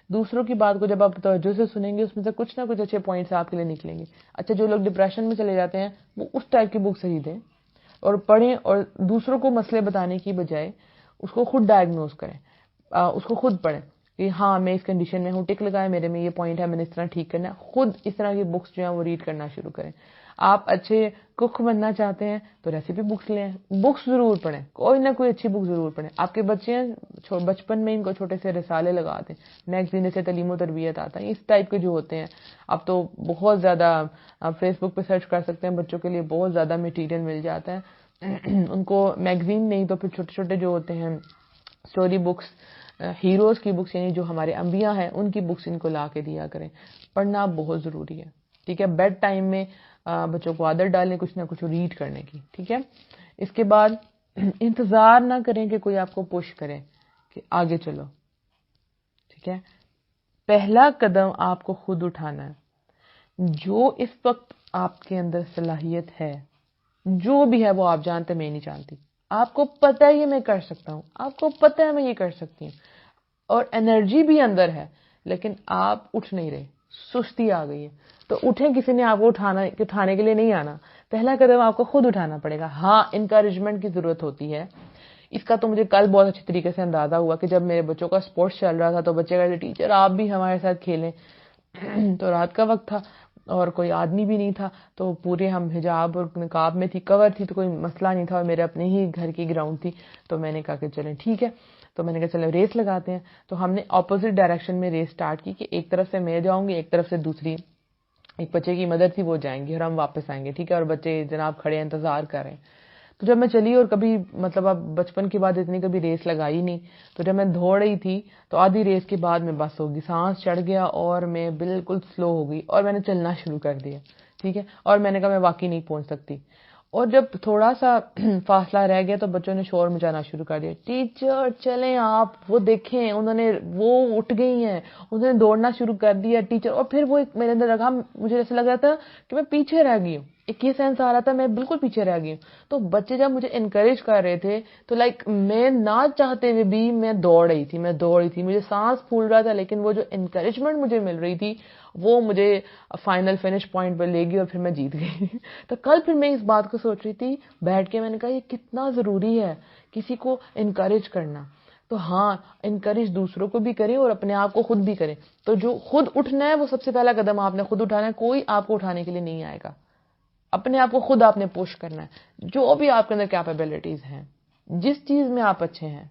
دوسروں کی بات کو جب آپ توجہ سے سنیں گے, اس میں سے کچھ نہ کچھ اچھے پوائنٹس آپ کے لیے نکلیں گے. اچھا, جو لوگ ڈپریشن میں چلے جاتے ہیں وہ اس ٹائپ کی بک خریدیں اور پڑھیں, اور دوسروں کو مسئلے بتانے کی بجائے اس کو خود ڈائگنوز کریں, اس کو خود پڑھیں کہ ہاں میں اس کنڈیشن میں ہوں, ٹک لگائے, میرے میں یہ پوائنٹ ہے, میں نے اس طرح ٹھیک کرنا ہے. خود اس طرح کی بکس جو ہیں وہ ریڈ کرنا شروع کریں. آپ اچھے کک بننا چاہتے ہیں تو ریسیپی بکس لیں, بکس ضرور پڑھیں, کوئی نہ کوئی اچھی بک ضرور پڑھیں. آپ کے بچے ہیں بچپن میں ان کو چھوٹے سے رسالے لگا دیں, میگزین سے تعلیم و تربیت آتا ہے, اس ٹائپ کے جو ہوتے ہیں. اب تو بہت زیادہ آپ فیس بک پہ سرچ کر سکتے ہیں, بچوں کے لیے بہت زیادہ میٹیریل مل جاتا ہے. ان کو میگزین نہیں تو پھر چھوٹے چھوٹے جو ہوتے ہیں اسٹوری بکس, ہیروز کی بکس, یعنی جو ہمارے انبیاء ہیں ان کی بکس ان کو لا کے دیا کریں. پڑھنا بہت ضروری ہے. ٹھیک ہے, بیڈ ٹائم میں بچوں کو عادت ڈالیں کچھ نہ کچھ ریڈ کرنے کی. ٹھیک ہے, اس کے بعد انتظار نہ کریں کہ کوئی آپ کو پش کرے کہ آگے چلو. ٹھیک ہے, پہلا قدم آپ کو خود اٹھانا ہے. جو اس وقت آپ کے اندر صلاحیت ہے, جو بھی ہے وہ آپ جانتے, میں نہیں جانتی, آپ کو پتہ ہے یہ میں کر سکتا ہوں, آپ کو پتہ ہے میں یہ کر سکتی ہوں, اور انرجی بھی اندر ہے, لیکن آپ اٹھ نہیں رہے, سستی آ گئی ہے. تو اٹھیں, کسی نے آپ کو اٹھانے کے لیے نہیں آنا. پہلا قدم آپ کو خود اٹھانا پڑے گا. ہاں, انکریجمنٹ کی ضرورت ہوتی ہے. اس کا تو مجھے کل بہت اچھی طریقے سے اندازہ ہوا کہ جب میرے بچوں کا سپورٹس چل رہا تھا تو بچے کہتے ٹیچر آپ بھی ہمارے ساتھ کھیلیں. تو رات کا وقت تھا اور کوئی آدمی بھی نہیں تھا, تو پورے ہم حجاب اور نقاب میں تھی, کور تھی, تو کوئی مسئلہ نہیں تھا, اور میرے اپنے ہی گھر کی گراؤنڈ تھی. تو میں نے کہا کہ چلیں ٹھیک ہے, تو میں نے کہا چلیں ریس لگاتے ہیں. تو ہم نے اپوزٹ ڈائریکشن میں ریس سٹارٹ کی کہ ایک طرف سے میں جاؤں گی, ایک طرف سے دوسری ایک بچے کی مدر تھی وہ جائیں گی, اور ہم واپس آئیں گے. ٹھیک ہے, اور بچے جناب کھڑے انتظار کر رہے ہیں. تو جب میں چلی, اور کبھی مطلب اب بچپن کے بعد اتنی کبھی ریس لگائی نہیں, تو جب میں دوڑ رہی تھی تو آدھی ریس کے بعد میں بس ہوگی, سانس چڑھ گیا اور میں بالکل سلو ہو گئی, اور میں نے چلنا شروع کر دیا. ٹھیک ہے, اور میں نے کہا میں واقعی نہیں پہنچ سکتی. اور جب تھوڑا سا فاصلہ رہ گیا تو بچوں نے شور مچانا شروع کر دیا, ٹیچر چلیں آپ, وہ دیکھیں وہ اٹھ گئی ہیں, انہوں نے دوڑنا شروع کر دیا ٹیچر. اور پھر وہ میرے اندر رکھا, مجھے ایسا لگ رہا تھا کہ میں پیچھے رہ گئی ہوں, ایک یہ سینس آ رہا تھا میں بالکل پیچھے رہ گئی ہوں. تو بچے جب مجھے انکریج کر رہے تھے تو میں نہ چاہتے ہوئے بھی میں دوڑ رہی تھی, مجھے سانس پھول رہا تھا, لیکن وہ جو انکریجمنٹ مجھے مل رہی تھی وہ مجھے فائنل فنش پوائنٹ پر لے گئی, اور پھر میں جیت گئی. تو کل پھر میں اس بات کو سوچ رہی تھی بیٹھ کے, میں نے کہا یہ کتنا ضروری ہے کسی کو انکریج کرنا. تو ہاں, انکریج دوسروں کو بھی کریں اور اپنے آپ کو خود بھی کریں. تو جو خود اٹھنا ہے وہ سب سے پہلا قدم آپ نے خود اٹھانا ہے, کوئی آپ کو اٹھانے کے لیے نہیں آئے گا. اپنے آپ کو خود آپ نے پوش کرنا ہے. جو بھی آپ کے اندر کیپیبلٹیز ہیں, جس چیز میں آپ اچھے ہیں,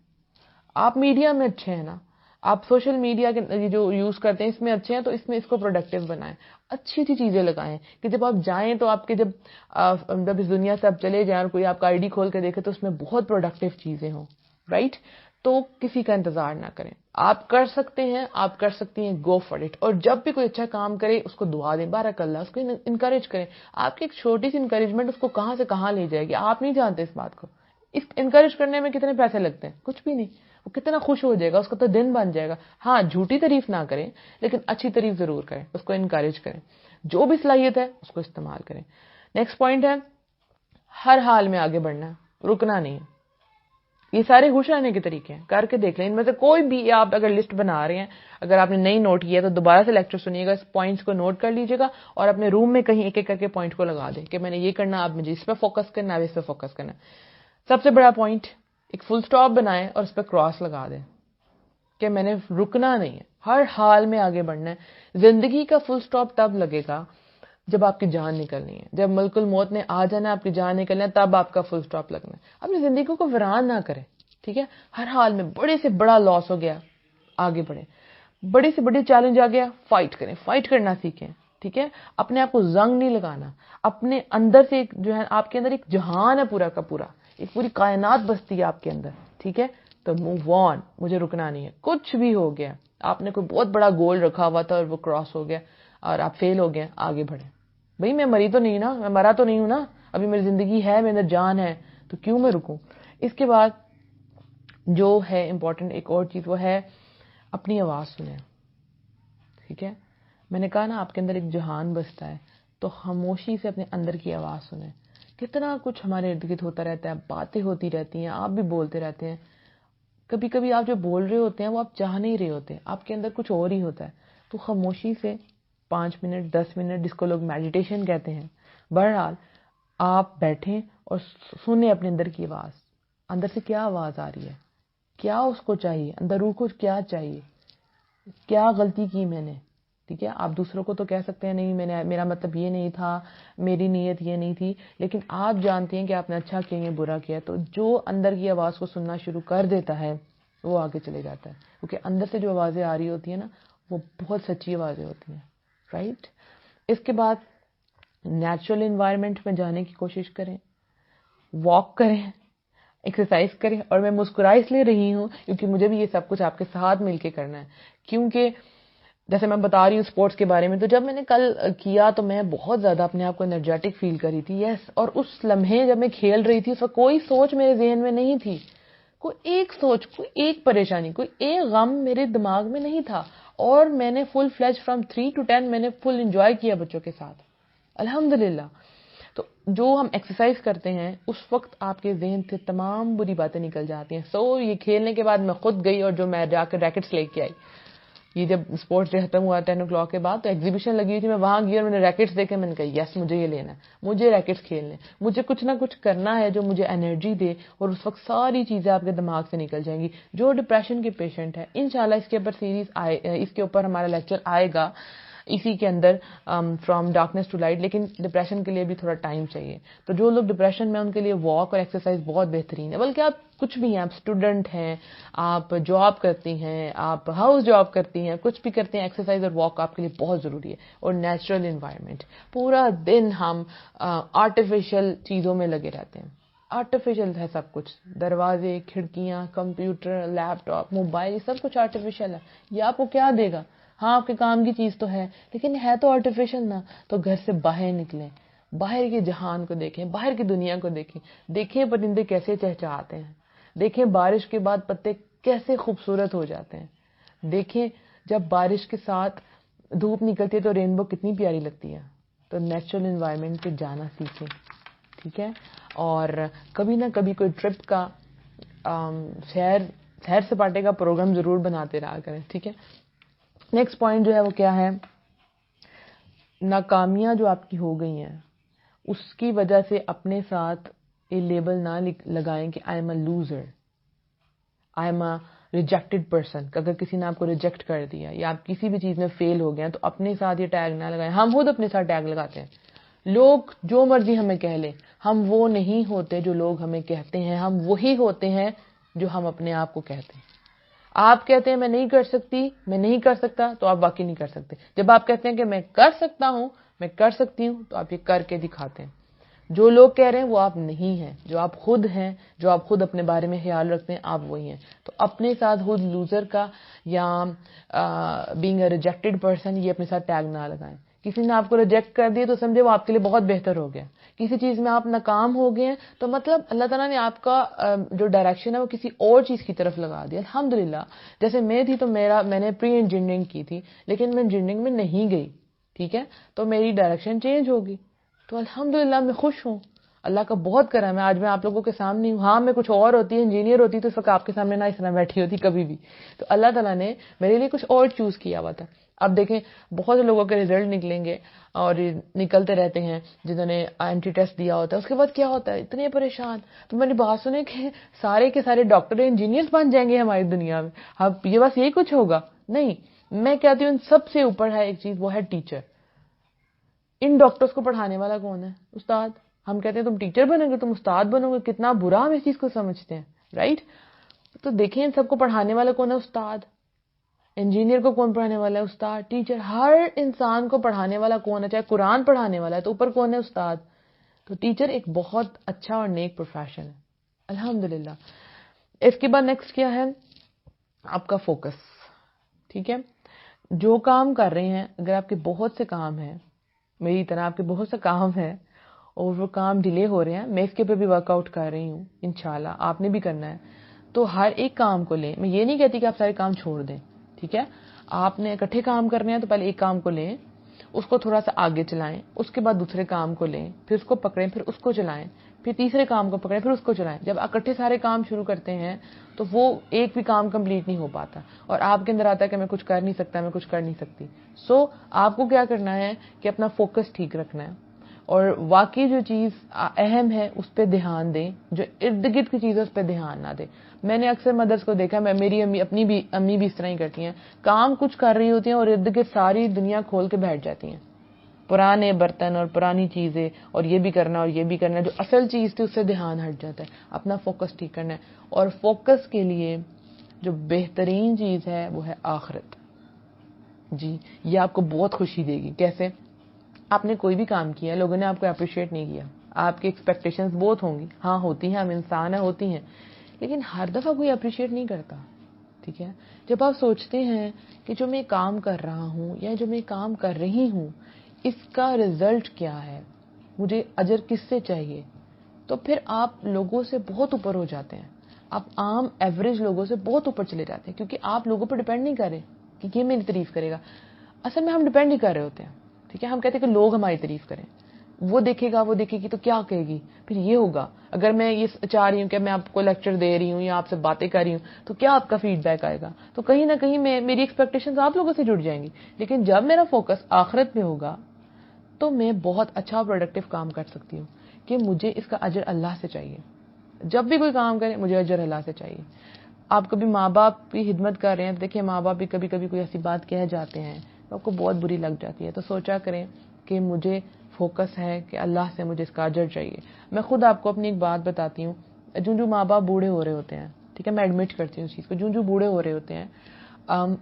آپ میڈیا میں اچھے ہیں نا, آپ سوشل میڈیا کے جو یوز کرتے ہیں اس میں اچھے ہیں, تو اس میں اس کو پروڈکٹیو بنائیں, اچھی اچھی چیزیں لگائیں کہ جب آپ جائیں تو آپ کے جب اس دنیا سے آپ چلے جائیں اور کوئی آپ کا آئی ڈی کھول کے دیکھے تو اس میں بہت پروڈکٹیو چیزیں ہوں. رائٹ. تو کسی کا انتظار نہ کریں, آپ کر سکتے ہیں, آپ کر سکتی ہیں, گو فار اٹ. اور جب بھی کوئی اچھا کام کرے اس کو دعا دیں, بارک اللہ, اس کو انکریج کریں. آپ کی ایک چھوٹی سی انکریجمنٹ اس کو کہاں سے کہاں لے جائے گی, آپ نہیں جانتے اس بات کو. اس انکریج کرنے میں کتنے پیسے لگتے ہیں, کچھ بھی نہیں. وہ کتنا خوش ہو جائے گا, اس کا تو دن بن جائے گا. ہاں, جھوٹی تعریف نہ کریں لیکن اچھی تعریف ضرور کریں, اس کو انکریج کریں. جو بھی صلاحیت ہے اس کو استعمال کریں. نیکسٹ پوائنٹ ہے, ہر حال میں آگے بڑھنا ہے, رکنا نہیں ہے. یہ سارے خوش رہنے کے طریقے ہیں, کر کے دیکھ لیں. ان میں سے کوئی بھی آپ اگر لسٹ بنا رہے ہیں, اگر آپ نے نہیں نوٹ کیا تو دوبارہ سے لیکچر سنیے گا, اس پوائنٹس کو نوٹ کر لیجیے گا اور اپنے روم میں کہیں ایک ایک کر کے پوائنٹ کو لگا دیں کہ میں نے یہ کرنا, آپ مجھے اس پہ فوکس کرنا, اب اس پہ فوکس کرنا. سب سے بڑا پوائنٹ, ایک فل سٹاپ بنائیں اور اس پہ کراس لگا دیں کہ میں نے رکنا نہیں ہے, ہر حال میں آگے بڑھنا ہے. زندگی کا فل سٹاپ تب لگے گا جب آپ کی جان نکلنی ہے, جب ملک الموت نے آ جانا ہے, آپ کی جان نکلنا ہے, تب آپ کا فل سٹاپ لگنا ہے. اپنی زندگی کو ویران نہ کریں, ٹھیک ہے. ہر حال میں بڑے سے بڑا لاس ہو گیا, آگے بڑھیں. بڑی سے بڑی چیلنج آ گیا, فائٹ کریں, فائٹ کرنا سیکھیں, ٹھیک ہے. اپنے آپ کو زنگ نہیں لگانا. اپنے اندر سے ایک جو ہے, آپ کے اندر ایک جہان ہے پورا کا پورا, ایک پوری کائنات بستی ہے آپ کے اندر, ٹھیک ہے. تو موو آن, مجھے رکنا نہیں ہے. کچھ بھی ہو گیا, آپ نے کوئی بہت بڑا گول رکھا ہوا تھا اور وہ کراس ہو گیا اور آپ فیل ہو گئے, آگے بڑھیں. بھئی میں مری تو نہیں نا, میں مرا تو نہیں ہوں نا, ابھی میری زندگی ہے, میرے اندر جان ہے, تو کیوں میں رکوں. اس کے بعد جو ہے امپورٹنٹ ایک اور چیز, وہ ہے اپنی آواز سنیں, ٹھیک ہے. میں نے کہا نا آپ کے اندر ایک جہان بستا ہے, تو خاموشی سے اپنے اندر کی آواز سنیں. کتنا کچھ ہمارے ارد گرد ہوتا رہتا ہے, باتیں ہوتی رہتی ہیں, آپ بھی بولتے رہتے ہیں. کبھی کبھی آپ جو بول رہے ہوتے ہیں وہ آپ چاہ نہیں رہے ہوتے, آپ کے اندر کچھ اور ہی ہوتا ہے. تو خاموشی سے 5 منٹ 10 منٹ, جس کو لوگ میڈیٹیشن کہتے ہیں, بہرحال آپ بیٹھیں اور سنیں اپنے اندر کی آواز. اندر سے کیا آواز آ رہی ہے, کیا اس کو چاہیے, اندر روح کو کیا چاہیے, کیا غلطی کی میں نے, ٹھیک ہے. آپ دوسروں کو تو کہہ سکتے ہیں نہیں, میرا مطلب یہ نہیں تھا, میری نیت یہ نہیں تھی, لیکن آپ جانتے ہیں کہ آپ نے اچھا کیا یا برا کیا. تو جو اندر کی آواز کو سننا شروع کر دیتا ہے وہ آگے چلے جاتا ہے, کیونکہ اندر سے جو آوازیں آ رہی ہوتی ہیں نا, وہ بہت سچی آوازیں ہوتی ہیں, رائٹ. اس کے بعد نیچرل انوائرمنٹ میں جانے کی کوشش کریں, واک کریں, ایکسرسائز کریں. اور میں مسکرا اس لیے رہی ہوں کیونکہ مجھے بھی یہ سب کچھ آپ کے ساتھ مل کے کرنا ہے. کیونکہ جیسے میں بتا رہی ہوں اسپورٹس کے بارے میں, تو جب میں نے کل کیا تو میں بہت زیادہ اپنے آپ کو انرجیٹک فیل کر رہی تھی, یس. اور اس لمحے جب میں کھیل رہی تھی اس وقت کوئی سوچ میرے ذہن میں نہیں تھی, کوئی ایک سوچ, کوئی ایک پریشانی, کوئی ایک غم میرے دماغ میں نہیں تھا. اور میں نے فل فلیج فرام 3 to 10 میں نے فل انجوائے کیا بچوں کے ساتھ, الحمدللہ. تو جو ہم ایکسرسائز کرتے ہیں اس وقت آپ کے ذہن سے تمام بری باتیں نکل جاتی ہیں. یہ کھیلنے کے بعد میں خود گئی اور جو میں جا کے ریکٹس لے کے آئی. یہ جب اسپورٹس ڈے ختم ہوا 10 o'clock کے بعد, تو ایگزیبیشن لگی ہوئی تھی, میں وہاں گئی اور میں نے ریکٹس دیکھے, میں نے کہا یس مجھے یہ لینا ہے, مجھے ریکٹس کھیلنے, مجھے کچھ نہ کچھ کرنا ہے جو مجھے انرجی دے. اور اس وقت ساری چیزیں آپ کے دماغ سے نکل جائیں گی. جو ڈپریشن کے پیشنٹ ہے, انشاءاللہ اس کے اوپر سیریز اس کے اوپر ہمارا لیکچر آئے گا اسی کے اندر, فرام ڈارکنیس ٹو لائٹ. لیکن ڈپریشن کے لیے بھی تھوڑا ٹائم چاہیے. تو جو لوگ ڈپریشن میں, ان کے لیے واک اور ایکسرسائز بہت بہترین ہے. بلکہ آپ کچھ بھی ہیں, آپ اسٹوڈنٹ ہیں, آپ جاب کرتی ہیں, آپ ہاؤس جاب کرتی ہیں, کچھ بھی کرتے ہیں, ایکسرسائز اور واک آپ کے لیے بہت ضروری ہے. اور نیچرل انوائرمنٹ, پورا دن ہم آرٹیفیشل چیزوں میں لگے رہتے ہیں. آرٹیفیشل ہے سب کچھ, دروازے, کھڑکیاں, کمپیوٹر, لیپ ٹاپ, موبائل, سب کچھ آرٹیفیشل ہے. یہ آپ کو کیا دے گا؟ ہاں آپ کے کام کی چیز تو ہے, لیکن ہے تو آرٹیفیشل نا. تو گھر سے باہر نکلیں, باہر کے جہان کو دیکھیں, باہر کی دنیا کو دیکھیں, دیکھیں پرندے کیسے چہچہاتے ہیں, دیکھیں بارش کے بعد پتے کیسے خوبصورت ہو جاتے ہیں, دیکھیں جب بارش کے ساتھ دھوپ نکلتی ہے تو رینبو کتنی پیاری لگتی ہے. تو نیچرل انوائرمنٹ پہ جانا سیکھیں, ٹھیک ہے. اور کبھی نہ کبھی کوئی ٹرپ کا, سیر سپاٹے کا پروگرام ضرور بناتے رہا کریں, ٹھیک ہے. نیکسٹ پوائنٹ جو ہے وہ کیا ہے, ناکامیاں جو آپ کی ہو گئی ہیں اس کی وجہ سے اپنے ساتھ یہ لیبل نہ لگائیں کہ I am a loser, I am a rejected person. اگر کسی نے آپ کو ریجیکٹ کر دیا یا آپ کسی بھی چیز میں فیل ہو گئے تو اپنے ساتھ یہ ٹیگ نہ لگائیں. ہم خود اپنے ساتھ ٹیگ لگاتے ہیں. لوگ جو مرضی ہمیں کہہ لیں, ہم وہ نہیں ہوتے جو لوگ ہمیں کہتے ہیں, ہم وہی ہوتے ہیں جو ہم اپنے آپ کو کہتے ہیں. آپ کہتے ہیں میں نہیں کر سکتی, میں نہیں کر سکتا, تو آپ واقعی نہیں کر سکتے. جب آپ کہتے ہیں کہ میں کر سکتا ہوں, میں کر سکتی ہوں, تو آپ یہ کر کے دکھاتے ہیں. جو لوگ کہہ رہے ہیں وہ آپ نہیں ہیں، جو آپ خود ہیں، جو آپ خود اپنے بارے میں خیال رکھتے ہیں، آپ وہی ہیں. تو اپنے ساتھ خود لوزر کا یا بینگ اے ریجیکٹڈ پرسن یہ اپنے ساتھ ٹیگ نہ لگائیں. کسی نے آپ کو ریجیکٹ کر دیا تو سمجھے وہ آپ کے لیے بہت بہتر ہو گیا. کسی چیز میں آپ ناکام ہو گئے ہیں تو مطلب اللہ تعالیٰ نے آپ کا جو ڈائریکشن ہے وہ کسی اور چیز کی طرف لگا دیا. الحمدللہ. جیسے میں تھی تو میں نے پری انجینئرنگ کی تھی لیکن میں انجینئرنگ میں نہیں گئی، ٹھیک ہے، تو میری ڈائریکشن چینج ہوگی. تو الحمدللہ میں خوش ہوں، اللہ کا بہت کرم ہے. آج میں آپ لوگوں کے سامنے ہوں. ہاں میں کچھ اور ہوتی انجینئر ہوتی تو اس وقت آپ کے سامنے نہ اس طرح بیٹھی ہوتی کبھی بھی. تو اللہ تعالیٰ نے میرے لیے کچھ اور چوز کیا ہوا تھا. اب دیکھیں بہت سے لوگوں کے ریزلٹ نکلیں گے اور نکلتے رہتے ہیں جنہوں نے اینٹی ٹیسٹ دیا ہوتا ہے، اس کے بعد کیا ہوتا ہے اتنے پریشان. تو میں نے بات سنی کہ سارے کے سارے ڈاکٹر انجینئرز بن جائیں گے ہماری دنیا میں، اب یہ بس یہی کچھ ہوگا. نہیں، میں کہتی ہوں ان سب سے اوپر ہے ایک چیز، وہ ہے ٹیچر. ان ڈاکٹرز کو پڑھانے والا کون ہے؟ استاد. ہم کہتے ہیں تم ٹیچر بنو گے، تم استاد بنو گے، کتنا برا ہم اس چیز کو سمجھتے ہیں، رائٹ؟ تو دیکھیں ان سب کو پڑھانے والا کون ہے؟ استاد. انجینئر کو کون پڑھانے والا ہے؟ استاد. ٹیچر. ہر انسان کو پڑھانے والا کون ہے؟ چاہے قرآن پڑھانے والا ہے تو اوپر کون ہے؟ استاد. تو ٹیچر ایک بہت اچھا اور نیک پروفیشن ہے، الحمدللہ. اس کے بعد نیکسٹ کیا ہے؟ آپ کا فوکس. ٹھیک ہے، جو کام کر رہے ہیں، اگر آپ کے بہت سے کام ہیں، میری طرح آپ کے بہت سے کام ہیں اور وہ کام ڈیلے ہو رہے ہیں، میں اس کے اوپر بھی ورک آؤٹ کر رہی ہوں، انشاءاللہ آپ نے بھی کرنا ہے. تو ہر ایک کام کو لیں. میں یہ نہیں کہتی کہ آپ سارے کام چھوڑ دیں، ٹھیک ہے، آپ نے اکٹھے کام کرنے ہیں تو پہلے ایک کام کو لیں، اس کو تھوڑا سا آگے چلائیں، اس کے بعد دوسرے کام کو لیں، پھر اس کو پکڑیں، پھر اس کو چلائیں، پھر تیسرے کام کو پکڑیں، پھر اس کو چلائیں. جب اکٹھے سارے کام شروع کرتے ہیں تو وہ ایک بھی کام کمپلیٹ نہیں ہو پاتا اور آپ کے اندر آتا ہے کہ میں کچھ کر نہیں سکتا، میں کچھ کر نہیں سکتی. سو آپ کو کیا کرنا ہے کہ اپنا فوکس ٹھیک رکھنا ہے اور واقعی جو چیز اہم ہے اس پہ دھیان دیں، جو ارد گرد کی چیز ہے اس پہ دھیان نہ دیں. میں نے اکثر مدرس کو دیکھا، میری اپنی بھی امی بھی اس طرح ہی کرتی ہیں، کام کچھ کر رہی ہوتی ہیں اور ارد گرد ساری دنیا کھول کے بیٹھ جاتی ہیں، پرانے برتن اور پرانی چیزیں اور یہ بھی کرنا اور یہ بھی کرنا. جو اصل چیز تھی اس سے دھیان ہٹ جاتا ہے. اپنا فوکس ٹھیک کرنا ہے اور فوکس کے لیے جو بہترین چیز ہے وہ ہے آخرت. جی یہ آپ کو بہت خوشی دے گی. کیسے؟ آپ نے کوئی بھی کام کیا، لوگوں نے آپ کو اپریشیٹ نہیں کیا، آپ کی ایکسپیکٹیشنز بہت ہوں گی، ہاں ہوتی ہیں، ہم انسان ہیں، ہوتی ہیں، لیکن ہر دفعہ کوئی اپریشیٹ نہیں کرتا. ٹھیک ہے، جب آپ سوچتے ہیں کہ جو میں کام کر رہا ہوں یا جو میں کام کر رہی ہوں اس کا رزلٹ کیا ہے، مجھے اجر کس سے چاہیے، تو پھر آپ لوگوں سے بہت اوپر ہو جاتے ہیں. آپ عام ایوریج لوگوں سے بہت اوپر چلے جاتے ہیں کیونکہ آپ لوگوں پر ڈیپینڈ نہیں کر رہے کہ یہ میری تعریف کرے گا. اصل میں ہم ڈیپینڈ نہیں کر رہے ہوتے ہیں. ٹھیک ہے، ہم کہتے ہیں کہ لوگ ہماری تعریف کریں، وہ دیکھے گا، وہ دیکھے گی تو کیا کہے گی، پھر یہ ہوگا. اگر میں یہ چاہ رہی ہوں کہ میں آپ کو لیکچر دے رہی ہوں یا آپ سے باتیں کر رہی ہوں تو کیا آپ کا فیڈ بیک آئے گا؟ تو کہیں نہ کہیں میری ایکسپیکٹیشنز آپ لوگوں سے جڑ جائیں گی. لیکن جب میرا فوکس آخرت میں ہوگا تو میں بہت اچھا پروڈکٹیو کام کر سکتی ہوں کہ مجھے اس کا اجر اللہ سے چاہیے. جب بھی کوئی کام کرے مجھے اجر اللہ سے چاہیے. آپ کبھی ماں باپ کی خدمت کر رہے ہیں تو دیکھیے ماں باپ بھی کبھی کبھی کوئی ایسی بات کہہ جاتے ہیں تو آپ کو بہت بری لگ جاتی ہے. تو سوچا کریں کہ مجھے فوکس ہے کہ اللہ سے مجھے اس کا اجر چاہیے. میں خود آپ کو اپنی ایک بات بتاتی ہوں. جو ماں باپ بوڑھے ہو رہے ہوتے ہیں، ٹھیک ہے، میں ایڈمٹ کرتی ہوں اس چیز کو، جو بوڑھے ہو رہے ہوتے ہیں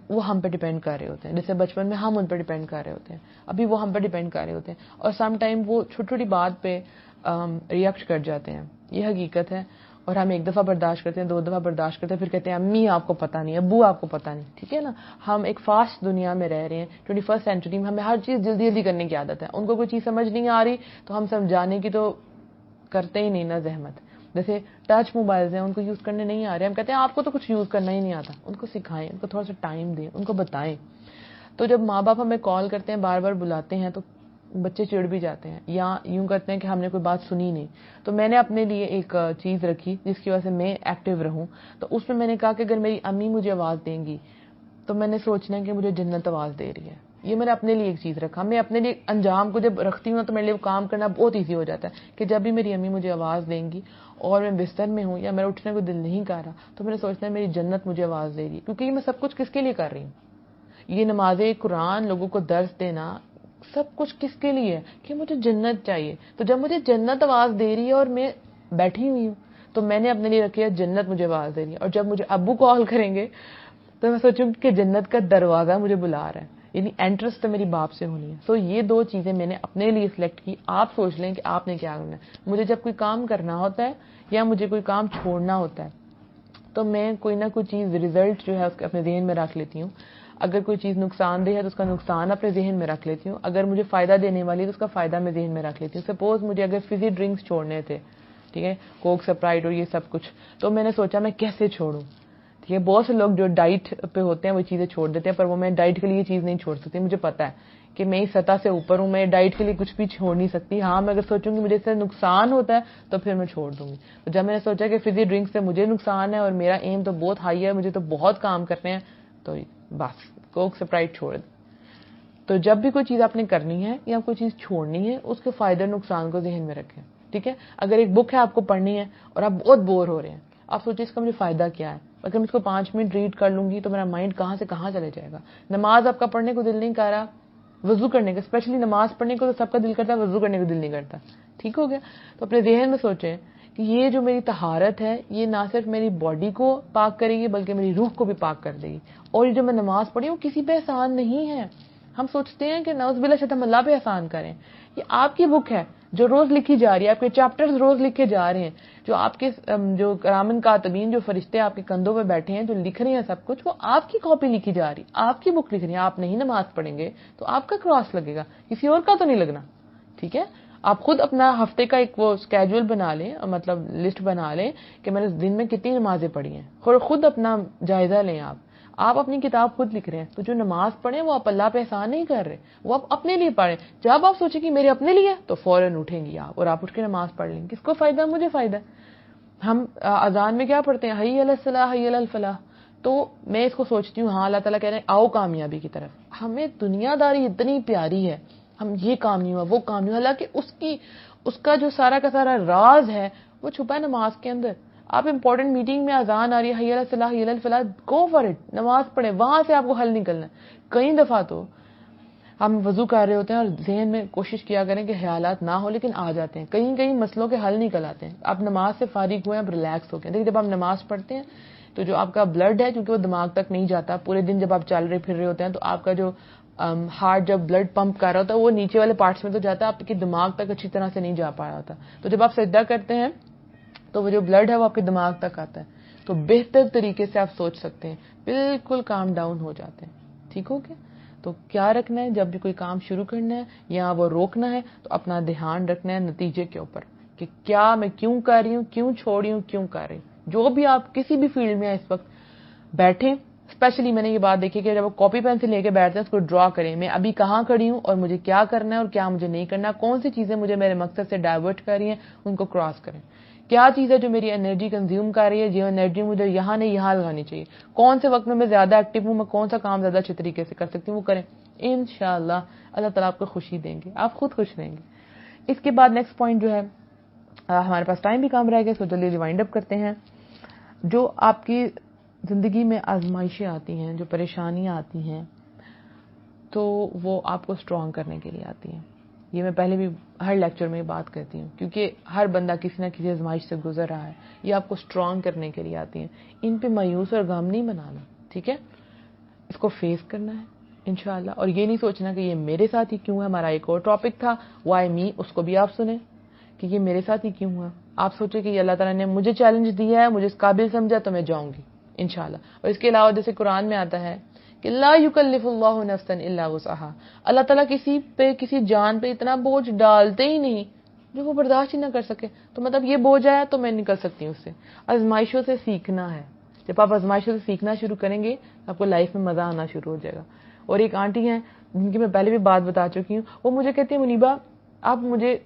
وہ ہم پہ ڈیپینڈ کر رہے ہوتے ہیں. جیسے بچپن میں ہم ان پہ ڈیپینڈ کر رہے ہوتے ہیں، ابھی وہ ہم پہ ڈیپینڈ کر رہے ہوتے ہیں اور سم ٹائم وہ چھوٹی چھوٹی بات پہ ریئیکٹ کر جاتے ہیں. یہ حقیقت ہے اور ہم ایک دفعہ برداشت کرتے ہیں، دو دفعہ برداشت کرتے ہیں، پھر کہتے ہیں امی آپ کو پتہ نہیں، ابو آپ کو پتہ نہیں. ٹھیک ہے نا، ہم ایک فاسٹ دنیا میں رہ رہے ہیں، 21 سینچری میں ہمیں ہر چیز جلدی جلدی کرنے کی عادت ہے. ان کو کوئی چیز سمجھ نہیں آ رہی تو ہم سمجھانے کی تو کرتے ہی نہیں نا زحمت. جیسے ٹچ موبائلز ہیں، ان کو یوز کرنے نہیں آ رہے، ہم کہتے ہیں آپ کو تو کچھ یوز کرنا ہی نہیں آتا. ان کو سکھائیں، ان کو تھوڑا سا ٹائم دیں، ان کو بتائیں. تو جب ماں باپ ہمیں کال کرتے ہیں، بار بار بلاتے ہیں تو بچے چڑ بھی جاتے ہیں یا یوں کرتے ہیں کہ ہم نے کوئی بات سنی نہیں. تو میں نے اپنے لیے ایک چیز رکھی جس کی وجہ سے میں ایکٹیو رہوں. تو اس میں نے کہا کہ اگر میری امی مجھے آواز دیں گی تو میں نے سوچنا ہے کہ مجھے جنت آواز دے رہی ہے. یہ میں نے اپنے لیے ایک چیز رکھا. میں اپنے لیے انجام کو جب رکھتی ہوں تو میرے لیے وہ کام کرنا بہت ایزی ہو جاتا ہے کہ جب بھی میری امی مجھے آواز دیں گی اور میں بستر میں ہوں یا میرا اٹھنے کو دل نہیں کر رہا تو میں نے سوچنا ہے میری جنت مجھے آواز دے رہی ہے. کیونکہ یہ میں سب کچھ کس کے لیے کر رہی ہوں؟ یہ نمازیں، قرآن، لوگوں کو درس دینا، سب کچھ کس کے لیے ہے؟ کہ مجھے جنت چاہیے. تو جب مجھے جنت آواز دے رہی ہے اور میں بیٹھی ہوئی ہوں تو میں نے اپنے لیے رکھی ہے جنت مجھے آواز دے رہی ہے. اور جب مجھے ابو کال کریں گے تو میں سوچوں کہ جنت کا دروازہ مجھے بلا رہا ہے یعنی انٹرسٹ میری باپ سے ہونی ہے. سو یہ دو چیزیں میں نے اپنے لیے سلیکٹ کی. آپ سوچ لیں کہ آپ نے کیا کرنا ہے. مجھے جب کوئی کام کرنا ہوتا ہے یا مجھے کوئی کام چھوڑنا ہوتا ہے تو میں کوئی نہ کوئی چیز ریزلٹ جو ہے اس کو اپنے ذہن میں رکھ لیتی ہوں. اگر کوئی چیز نقصان دہ ہے تو اس کا نقصان اپنے ذہن میں رکھ لیتی ہوں. اگر مجھے فائدہ دینے والی ہے تو اس کا فائدہ میں ذہن میں رکھ لیتی ہوں. سپوز مجھے اگر فزی ڈرنکس چھوڑنے تھے, ٹھیک ہے, کوک, سپرائٹ اور یہ سب کچھ, تو میں نے سوچا میں کیسے چھوڑوں. ٹھیک ہے, بہت سے لوگ جو ڈائٹ پہ ہوتے ہیں وہ چیزیں چھوڑ دیتے ہیں, پر وہ میں ڈائٹ کے لیے یہ چیز نہیں چھوڑ سکتی. مجھے پتا ہے کہ میں اس سطح سے اوپر ہوں, میں ڈائٹ کے لیے کچھ بھی چھوڑ نہیں سکتی. ہاں میں اگر سوچوں گی مجھے اس سے نقصان ہوتا ہے تو پھر میں چھوڑ دوں گی. تو جب میں نے سوچا کہ فزی ڈرنک سے مجھے نقصان ہے اور میرا ایم تو بہت ہائی ہے, مجھے تو بہت کام کرنے ہیں, تو بس کوک, سپرائٹ چھوڑ دیں. تو جب بھی کوئی چیز آپ نے کرنی ہے یا کوئی چیز چھوڑنی ہے اس کے فائدے اور نقصان کو ذہن میں رکھیں. ٹھیک ہے, اگر ایک بک ہے آپ کو پڑھنی ہے اور آپ بہت بور ہو رہے ہیں, آپ سوچیں اس کا مجھے فائدہ کیا ہے. اگر میں اس کو 5 منٹ ریڈ کر لوں گی تو میرا مائنڈ کہاں سے کہاں چلے جائے گا. نماز آپ کا پڑھنے کو دل نہیں کر رہا, وضو کرنے کا, اسپیشلی نماز پڑھنے کو تو سب کا دل کرتا ہے, وضو کرنے کو دل نہیں کرتا. ٹھیک ہو گیا, تو اپنے ذہن میں سوچیں کہ یہ جو میری طہارت ہے یہ نہ صرف میری باڈی کو پاک کرے گی بلکہ میری روح کو بھی پاک کر دے گی. اور یہ جو میں نماز پڑھی وہ کسی پہ احسان نہیں ہے. ہم سوچتے ہیں کہ نعوذ باللہ شاید ہم اللہ پہ احسان کریں. یہ آپ کی بک ہے جو روز لکھی جا رہی ہے, آپ کے چیپٹرز روز لکھے جا رہے ہیں, جو آپ کے جو کرامن کاتبین جو فرشتے آپ کے کندھوں پہ بیٹھے ہیں جو لکھ رہے ہیں سب کچھ, وہ آپ کی کاپی لکھی جا رہی, آپ کی بک لکھ رہی ہے. آپ نہیں نماز پڑھیں گے تو آپ کا کراس لگے گا, کسی اور کا تو نہیں لگنا. ٹھیک ہے, آپ خود اپنا ہفتے کا ایک وہ اسکیجول بنا لیں, مطلب لسٹ بنا لیں کہ میں نے دن میں کتنی نمازیں پڑھی ہیں. خود اپنا جائزہ لیں. آپ اپنی کتاب خود لکھ رہے ہیں, تو جو نماز پڑھیں وہ آپ اللہ پہ احسان نہیں کر رہے, وہ آپ اپنے لیے پڑھیں. جب آپ سوچیں کہ میرے اپنے لیے تو فوراً اٹھیں گی آپ اور آپ اٹھ کے نماز پڑھ لیں. کس کو فائدہ؟ مجھے فائدہ. ہم اذان میں کیا پڑھتے ہیں, حی علی الصلاح حی علی الفلاح. تو میں اس کو سوچتی ہوں, ہاں اللہ تعالیٰ کہہ رہے ہیں آؤ کامیابی کی طرف. ہمیں دنیا داری اتنی پیاری ہے, ہم یہ کام نہیں ہوا وہ کام نہیں ہوا, حالانکہ اس کا جو سارا کا سارا راز ہے وہ چھپا ہے نماز کے اندر. آپ امپورٹنٹ میٹنگ میں اذان آ رہی ہے حی علی الصلاح حی علی الفلاح, گو فار اٹ, نماز پڑھیں, وہاں سے آپ کو حل نکلنا ہے. کئی دفعہ تو ہم وضو کر رہے ہوتے ہیں اور ذہن میں کوشش کیا کریں کہ خیالات نہ ہو, لیکن آ جاتے ہیں. کئی مسئلوں کے حل نکل آتے ہیں. آپ نماز سے فارغ ہوئے, آپ ریلیکس ہو گئے. دیکھیں جب آپ نماز پڑھتے ہیں تو جو آپ کا بلڈ ہے کیونکہ وہ دماغ تک نہیں جاتا, پورے دن جب آپ چل رہے پھر رہے ہوتے ہیں تو آپ کا جو ہارٹ جب بلڈ پمپ کر رہا ہوتا ہے وہ نیچے والے پارٹس میں تو جاتا ہے, آپ کے دماغ تک اچھی طرح سے نہیں جا پا رہا ہوتا. تو جب آپ سجدہ کرتے ہیں تو وہ جو بلڈ ہے وہ آپ کے دماغ تک آتا ہے, تو بہتر طریقے سے آپ سوچ سکتے ہیں, بالکل کام ڈاؤن ہو جاتے ہیں. ٹھیک ہو گیا. تو کیا رکھنا ہے, جب بھی کوئی کام شروع کرنا ہے یا وہ روکنا ہے تو اپنا دھیان رکھنا ہے نتیجے کے اوپر کہ کیا میں کیوں کر رہی ہوں, کیوں چھوڑ رہی ہوں, کیوں کر رہی ہوں. جو بھی آپ کسی بھی فیلڈ میں اس وقت بیٹھیں, اسپیشلی میں نے یہ بات دیکھی کہ جب آپ کاپی پینسل لے کے بیٹھتے ہیں اس کو ڈرا کریں, میں ابھی کہاں کھڑی ہوں اور مجھے کیا کرنا ہے اور کیا مجھے نہیں کرنا, کون سی چیزیں مجھے میرے مقصد سے ڈائیورٹ کر رہی ہیں ان کو کراس کریں. کیا چیز ہے جو میری انرجی کنزیوم کر رہی ہے, جو انرجی مجھے یہاں نہیں یہاں لگانی چاہیے, کون سے وقت میں زیادہ ایکٹیو ہوں, میں کون سا کام زیادہ اچھے طریقے سے کر سکتی ہوں وہ کریں. انشاءاللہ اللہ تعالیٰ آپ کو خوشی دیں گے, آپ خود خوش رہیں گے. اس کے بعد نیکسٹ پوائنٹ جو ہے, ہمارے پاس ٹائم بھی کم رہ گیا, اس کو جلدی ریوائنڈ اپ کرتے ہیں. جو آپ کی زندگی میں آزمائشیں آتی ہیں, جو پریشانیاں آتی ہیں, تو وہ آپ کو اسٹرانگ کرنے کے لیے آتی ہیں. یہ میں پہلے بھی ہر لیکچر میں بات کرتی ہوں کیونکہ ہر بندہ کسی نہ کسی آزمائش سے گزر رہا ہے. یہ آپ کو اسٹرانگ کرنے کے لیے آتی ہیں. ان پہ مایوس اور غم نہیں منانا, ٹھیک ہے, اس کو فیس کرنا ہے انشاءاللہ. اور یہ نہیں سوچنا کہ یہ میرے ساتھ ہی کیوں ہے. ہمارا ایک اور ٹاپک تھا وائی می, اس کو بھی آپ سنیں کہ یہ میرے ساتھ ہی کیوں ہوا. آپ سوچیں کہ یہ اللہ تعالیٰ نے مجھے چیلنج دیا ہے, مجھے اس قابل سمجھا تو میں جاؤں گی انشاءاللہ. اور اس کے علاوہ جیسے قرآن میں آتا ہے کہ لا یکلف اللہ نفسا الا وسعها, اللہ تعالیٰ کسی پہ کسی جان پہ اتنا بوجھ ڈالتے ہی نہیں جو وہ برداشت ہی نہ کر سکے. تو مطلب یہ بوجھ آیا تو میں نکل سکتی ہوں اس سے. آزمائشوں سے سیکھنا ہے. جب آپ آزمائشوں سے سیکھنا شروع کریں گے آپ کو لائف میں مزہ آنا شروع ہو جائے گا. اور ایک آنٹی ہیں جن کی میں پہلے بھی بات بتا چکی ہوں, وہ مجھے کہتی ہیں منیبہ آپ مجھے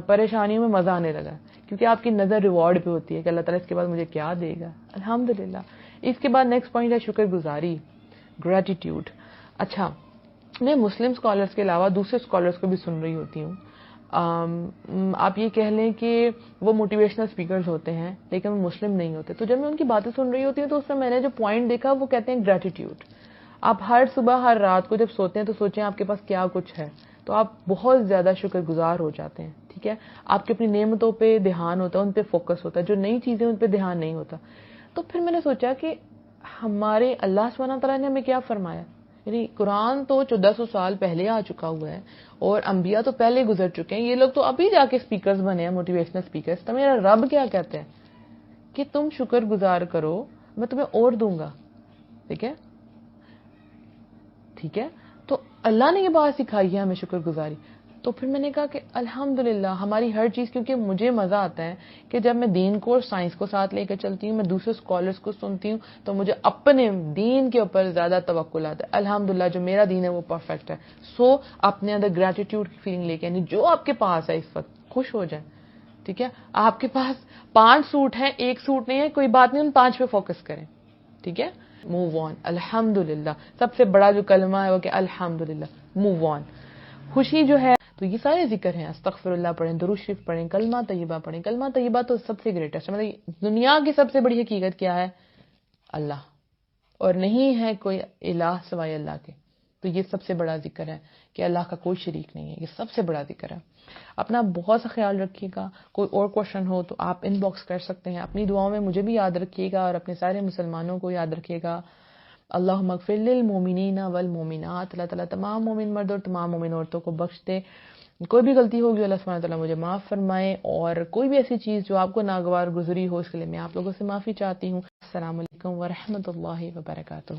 پریشانیوں میں مزہ آنے لگا کیونکہ آپ کی نظر ریوارڈ پہ ہوتی ہے کہ اللہ تعالیٰ اس کے بعد مجھے کیا دے گا. الحمدللہ. اس کے بعد نیکسٹ پوائنٹ ہے شکر گزاری, گریٹیٹیوڈ. اچھا, میں مسلم اسکالرس کے علاوہ دوسرے اسکالرس کو بھی سن رہی ہوتی ہوں. آپ یہ کہہ لیں کہ وہ موٹیویشنل اسپیکرز ہوتے ہیں لیکن وہ مسلم نہیں ہوتے. تو جب میں ان کی باتیں سن رہی ہوتی ہوں تو اس میں میں نے جو پوائنٹ دیکھا وہ کہتے ہیں گریٹیٹیوڈ. آپ ہر صبح ہر رات کو جب سوتے ہیں تو سوچیں آپ کے پاس کیا کچھ ہے, تو آپ بہت زیادہ شکر گزار ہو جاتے ہیں. ٹھیک ہے, آپ کی اپنی نعمتوں پہ دھیان ہوتا ہے, ان پہ فوکس ہوتا ہے. جو نئی چیزیں ان پہ دھیان نہیں ہوتا. تو پھر میں نے سوچا کہ ہمارے اللہ سبحانہ تعالیٰ نے ہمیں کیا فرمایا یعنی قرآن تو 1400 سال پہلے آ چکا ہوا ہے اور انبیاء تو پہلے گزر چکے ہیں. یہ لوگ تو ابھی جا کے سپیکرز بنے ہیں, موٹیویشنل سپیکرز. تو میرا رب کیا کہتے ہیں کہ تم شکر گزار کرو, میں تمہیں اور دوں گا. ٹھیک ہے, ٹھیک ہے. تو اللہ نے یہ بات سکھائی ہے ہمیں شکر گزاری. تو پھر میں نے کہا کہ الحمدللہ ہماری ہر چیز, کیونکہ مجھے مزہ آتا ہے کہ جب میں دین کو اور سائنس کو ساتھ لے کے چلتی ہوں, میں دوسرے اسکالرس کو سنتی ہوں, تو مجھے اپنے دین کے اوپر زیادہ توکل آتا ہے. الحمدللہ جو میرا دین ہے وہ پرفیکٹ ہے. سو اپنے اندر گریٹیٹیوڈ کی فیلنگ لے کے, یعنی جو آپ کے پاس ہے اس وقت خوش ہو جائیں. ٹھیک ہے, آپ کے پاس 5 سوٹ ہیں, 1 سوٹ نہیں ہے, کوئی بات نہیں, ان 5 پہ فوکس کریں. ٹھیک ہے, موو آن. الحمدللہ سب سے بڑا جو کلمہ ہے وہ کہ الحمدللہ, موو آن. خوشی جو ہے, تو یہ سارے ذکر ہیں, استغفر اللہ پڑھیں, درود شریف پڑھیں, کلمہ طیبہ پڑھیں. کلمہ طیبہ تو سب سے گریٹسٹ ہے, مطلب دنیا کی سب سے بڑی حقیقت کیا ہے؟ اللہ, اور نہیں ہے کوئی الہ سوائے اللہ کے. تو یہ سب سے بڑا ذکر ہے کہ اللہ کا کوئی شریک نہیں ہے, یہ سب سے بڑا ذکر ہے. اپنا بہت سا خیال رکھیے گا. کوئی اور کوشچن ہو تو آپ ان باکس کر سکتے ہیں. اپنی دعاؤں میں مجھے بھی یاد رکھیے گا اور اپنے سارے مسلمانوں کو یاد رکھیے گا. اللہم اغفر للمومنین والمومنات, اللہ تعالیٰ تمام مومن مرد اور تمام مومن عورتوں کو بخش دے. کوئی بھی غلطی ہوگی اللہ سبحانہ تعالیٰ مجھے معاف فرمائے, اور کوئی بھی ایسی چیز جو آپ کو ناگوار گزری ہو اس کے لیے میں آپ لوگوں سے معافی چاہتی ہوں. السلام علیکم ورحمۃ اللہ وبرکاتہ.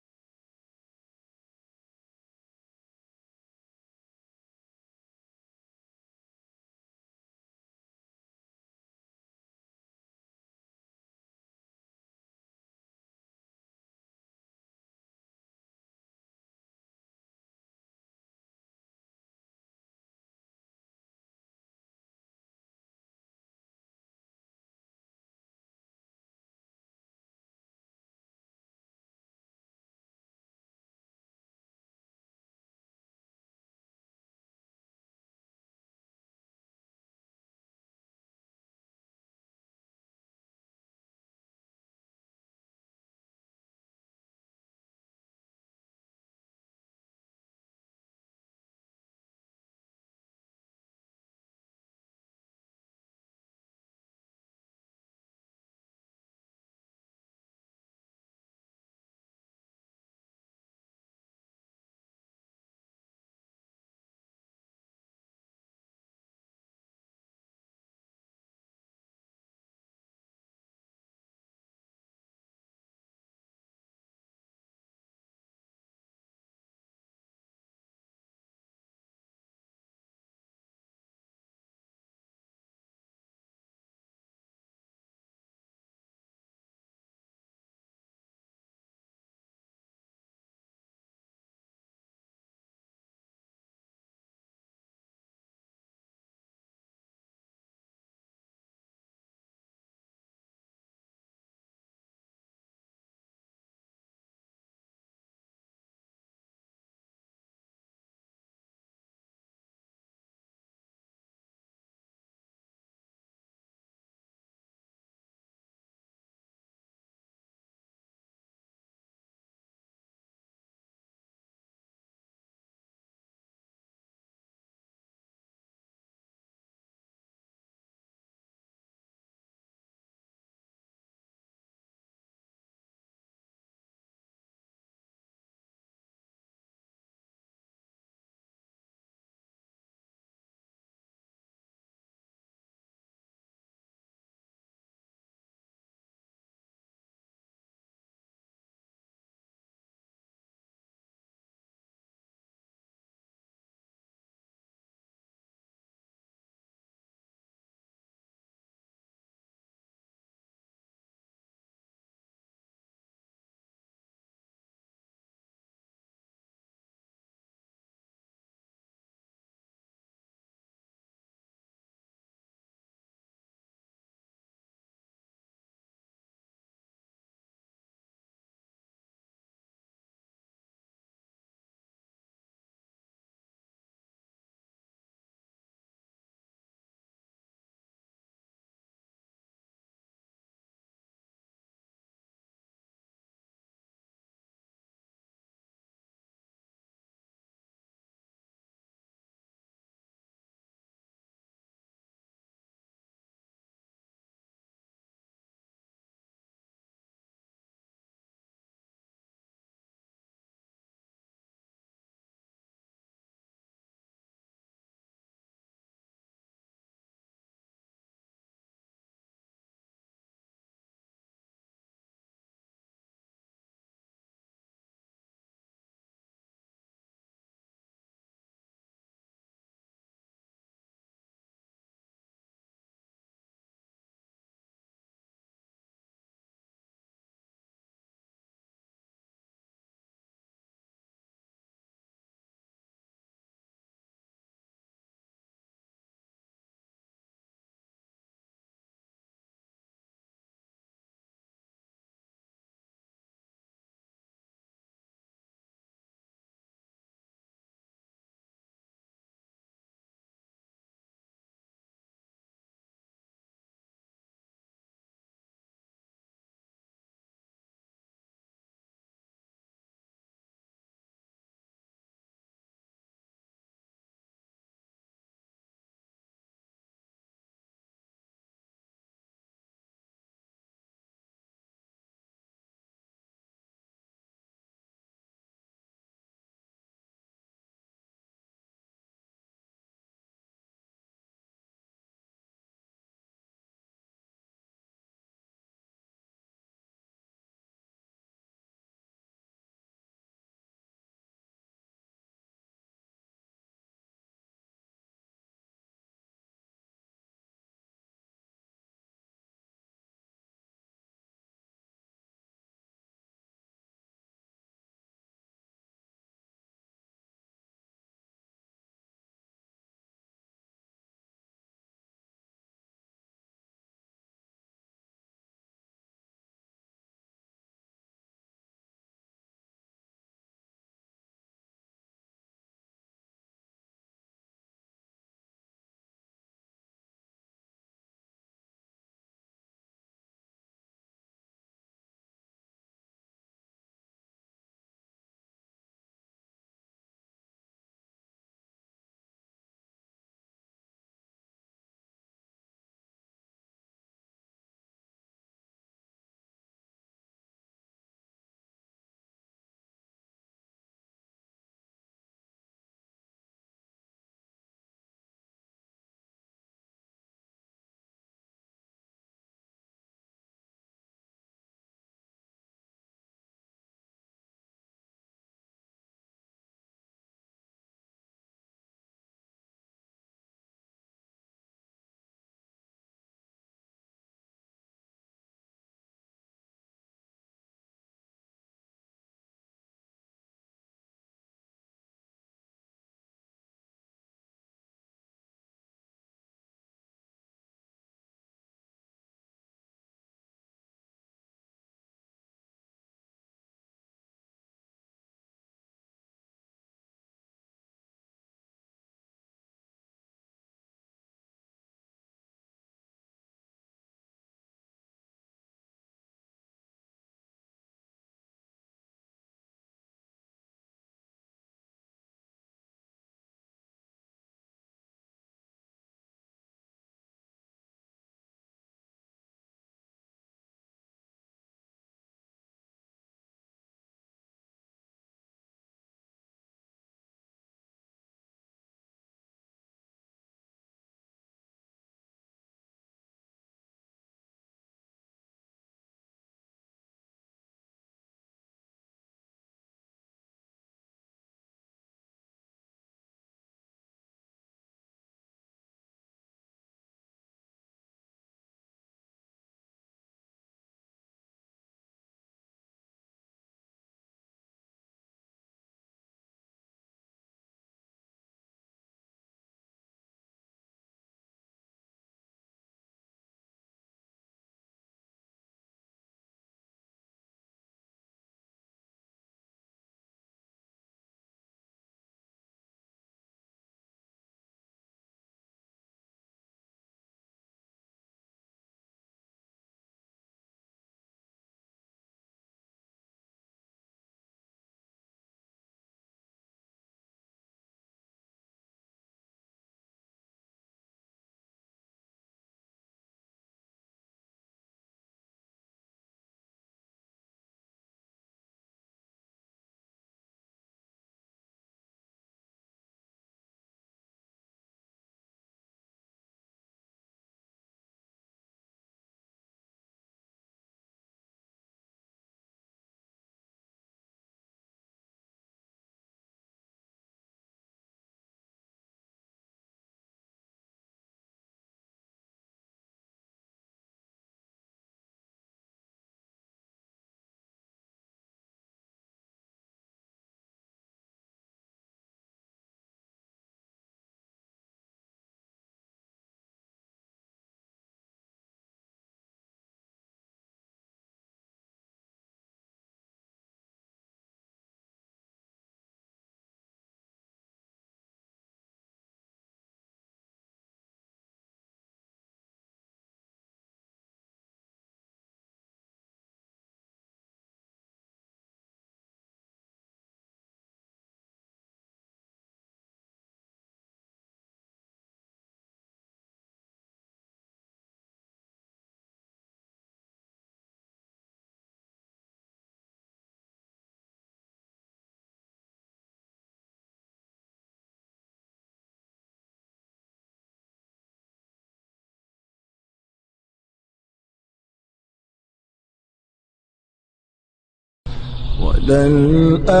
وَلَلْآخِرَةُ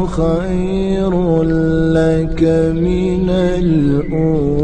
خَيْرٌ لَكَ مِنَ الْأُولَى